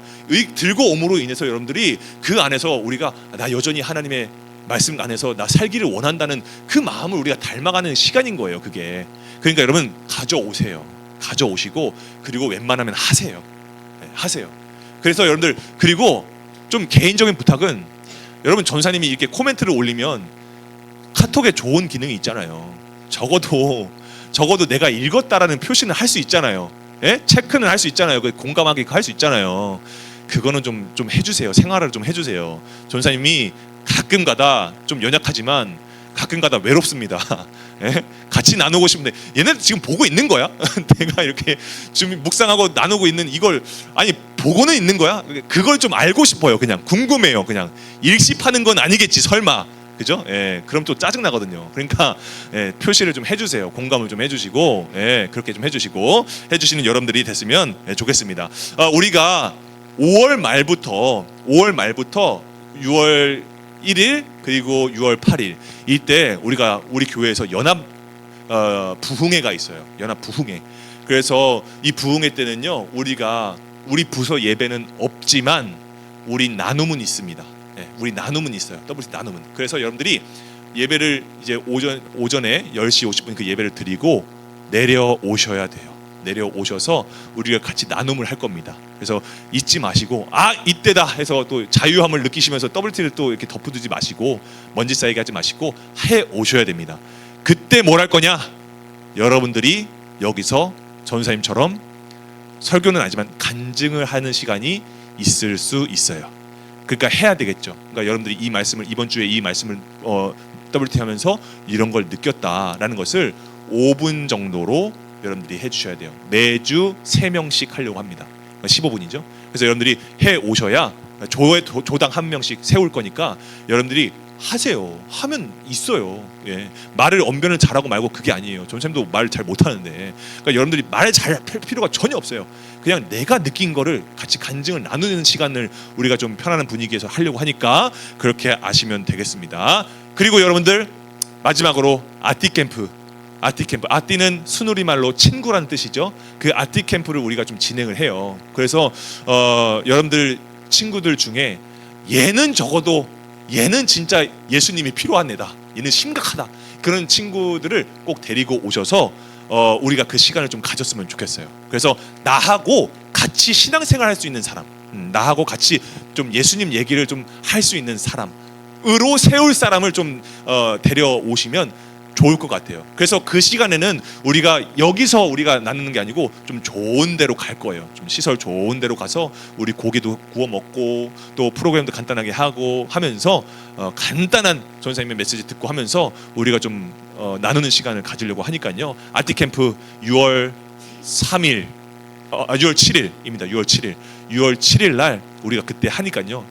들고 옴으로 인해서 여러분들이 그 안에서 우리가 나 여전히 하나님의 말씀 안에서 나 살기를 원한다는 그 마음을 우리가 닮아가는 시간인 거예요. 그게. 그러니까 여러분 가져오시고 그리고 웬만하면 하세요. 하세요. 그래서 여러분들 그리고 좀 개인적인 부탁은 여러분 전사님이 이렇게 코멘트를 올리면 카톡에 좋은 기능이 있잖아요. 적어도 내가 읽었다라는 표시는 할 수 있잖아요. 예? 체크는 할 수 있잖아요. 공감하게 할 수 있잖아요. 그거는 좀 해주세요. 생활을 좀 해주세요. 전사님이 가끔가다 좀 연약하지만 가끔가다 외롭습니다. 예? 같이 나누고 싶은데 얘네 지금 보고 있는 거야? 내가 이렇게 지금 묵상하고 나누고 있는 이걸 보고는 있는 거야? 그걸 좀 알고 싶어요. 그냥 궁금해요. 그냥 일십하는 건 아니겠지 설마. 그죠? 예, 그럼 또 짜증 나거든요. 그러니까 표시를 좀 해주세요. 공감을 좀 해주시고, 그렇게 좀 해주시는 여러분들이 됐으면 좋겠습니다. 우리가 5월 말부터 6월 1일 그리고 6월 8일 이때 우리 교회에서 연합 부흥회가 있어요. 연합 부흥회. 그래서 이 부흥회 때는요, 우리 부서 예배는 없지만 우리 나눔은 있습니다. 네, 우리 나눔은 있어요. WC 나눔은. 그래서 여러분들이 예배를 이제 오전에 10시 50분 그 예배를 드리고 내려오셔야 돼요. 내려오셔서 우리가 같이 나눔을 할 겁니다. 그래서 잊지 마시고 이때다 해서 또 자유함을 느끼시면서 WT를 또 이렇게 덮어두지 마시고 먼지 쌓이게 하지 마시고 해 오셔야 됩니다. 그때 뭘 할 거냐? 여러분들이 여기서 전사님처럼 설교는 아니지만 간증을 하는 시간이 있을 수 있어요. 그러니까 해야 되겠죠. 그러니까 여러분들이 이 말씀을 이번 주에 이 말씀을 WT 하면서 이런 걸 느꼈다라는 것을 5분 정도로 여러분들이 해주셔야 돼요. 매주 3명씩 하려고 합니다. 15분이죠. 그래서 여러분들이 해 오셔야 조당 1명씩 세울 거니까 여러분들이 하세요. 하면 있어요. 예. 말을 언변을 잘하고 말고 그게 아니에요. 전쌤도 말 잘 못하는데, 그러니까 여러분들이 말을 잘 할 필요가 전혀 없어요. 그냥 내가 느낀 거를 같이 간증을 나누는 시간을 우리가 좀 편안한 분위기에서 하려고 하니까 그렇게 아시면 되겠습니다. 그리고 여러분들 마지막으로 아띠 캠프. 아띠는 스누리 말로 친구라는 뜻이죠. 그 아띠 캠프를 우리가 좀 진행을 해요. 그래서 여러분들 친구들 중에 얘는 진짜 예수님이 필요한 애다. 얘는 심각하다. 그런 친구들을 꼭 데리고 오셔서 우리가 그 시간을 좀 가졌으면 좋겠어요. 그래서 나하고 같이 신앙생활 할 수 있는 사람, 나하고 같이 좀 예수님 얘기를 좀 할 수 있는 사람으로 세울 사람을 좀 데려오시면 좋을 것 같아요. 그래서 그 시간에는 여기서 우리가 나누는 게 아니고 좀 좋은 데로 갈 거예요. 좀 시설 좋은 데로 가서 우리 고기도 구워 먹고 또 프로그램도 간단하게 하고 하면서 간단한 전사님의 메시지 듣고 하면서 우리가 좀 나누는 시간을 가지려고 하니까요. 아티 캠프 6월 3일, 6월 7일입니다. 6월 7일 날 우리가 그때 하니까요.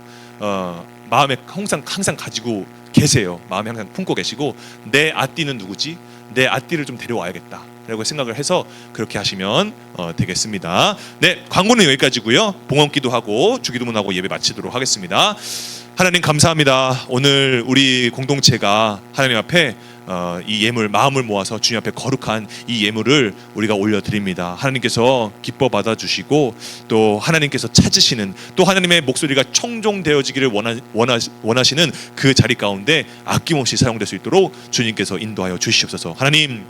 마음에 항상 가지고 계세요. 마음에 항상 품고 계시고 내 아띠는 누구지? 내 아띠를 좀 데려와야겠다 라고 생각을 해서 그렇게 하시면 되겠습니다. 네, 광고는 여기까지고요. 봉헌기도 하고 주기도문하고 예배 마치도록 하겠습니다. 하나님 감사합니다. 오늘 우리 공동체가 하나님 앞에 이 예물, 마음을 모아서 주님 앞에 거룩한 이 예물을 우리가 올려드립니다. 하나님께서 기뻐 받아주시고 또 하나님께서 찾으시는, 또 하나님의 목소리가 청종되어지기를 원하시는 그 자리 가운데 아낌없이 사용될 수 있도록 주님께서 인도하여 주시옵소서. 하나님,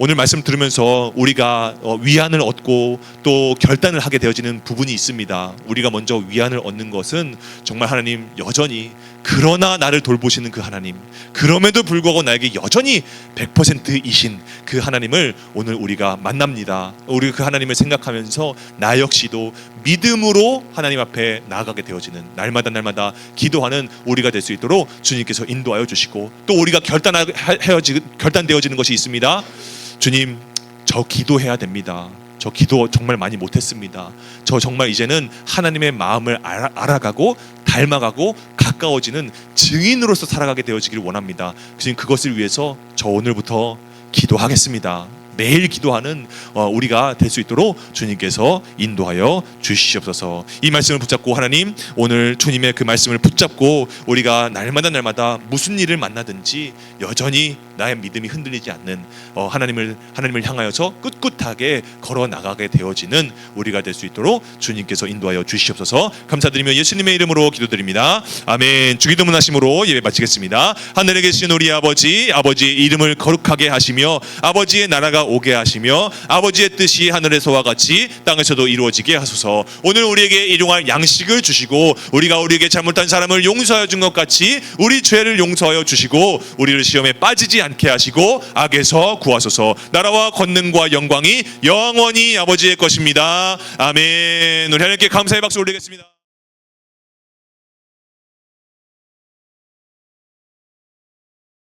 오늘 말씀 들으면서 우리가 위안을 얻고 또 결단을 하게 되어지는 부분이 있습니다. 우리가 먼저 위안을 얻는 것은 정말 하나님 여전히, 그러나 나를 돌보시는 그 하나님, 그럼에도 불구하고 나에게 여전히 100%이신 그 하나님을 오늘 우리가 만납니다. 우리 그 하나님을 생각하면서 나 역시도 믿음으로 하나님 앞에 나아가게 되어지는, 날마다 기도하는 우리가 될 수 있도록 주님께서 인도하여 주시고, 또 우리가 결단되어지는 것이 있습니다. 주님, 저 기도해야 됩니다. 저 기도 정말 많이 못했습니다. 저 정말 이제는 하나님의 마음을 알아가고 닮아가고 가까워지는 증인으로서 살아가게 되어지기를 원합니다. 주님, 그것을 위해서 저 오늘부터 기도하겠습니다. 매일 기도하는 우리가 될 수 있도록 주님께서 인도하여 주시옵소서. 이 말씀을 붙잡고 하나님, 오늘 주님의 그 말씀을 붙잡고 우리가 날마다 무슨 일을 만나든지 여전히 나의 믿음이 흔들리지 않는 하나님을 향하여서 꿋꿋하게 걸어 나가게 되어지는 우리가 될 수 있도록 주님께서 인도하여 주시옵소서. 감사드리며 예수님의 이름으로 기도드립니다. 아멘. 주기도문 하심으로 예배 마치겠습니다. 하늘에 계신 우리 아버지, 아버지의 이름을 거룩하게 하시며 아버지의 나라가 오게 하시며 아버지의 뜻이 하늘에서와 같이 땅에서도 이루어지게 하소서. 오늘 우리에게 일용할 양식을 주시고 우리가 우리에게 잘못한 사람을 용서하여 준 것 같이 우리 죄를 용서하여 주시고 우리를 시험에 빠지지 않게 하시고 악에서 구하소서. 나라와 권능과 영광이 영원히 아버지의 것입니다. 아멘. 우리 하나님께 감사의 박수 올리겠습니다.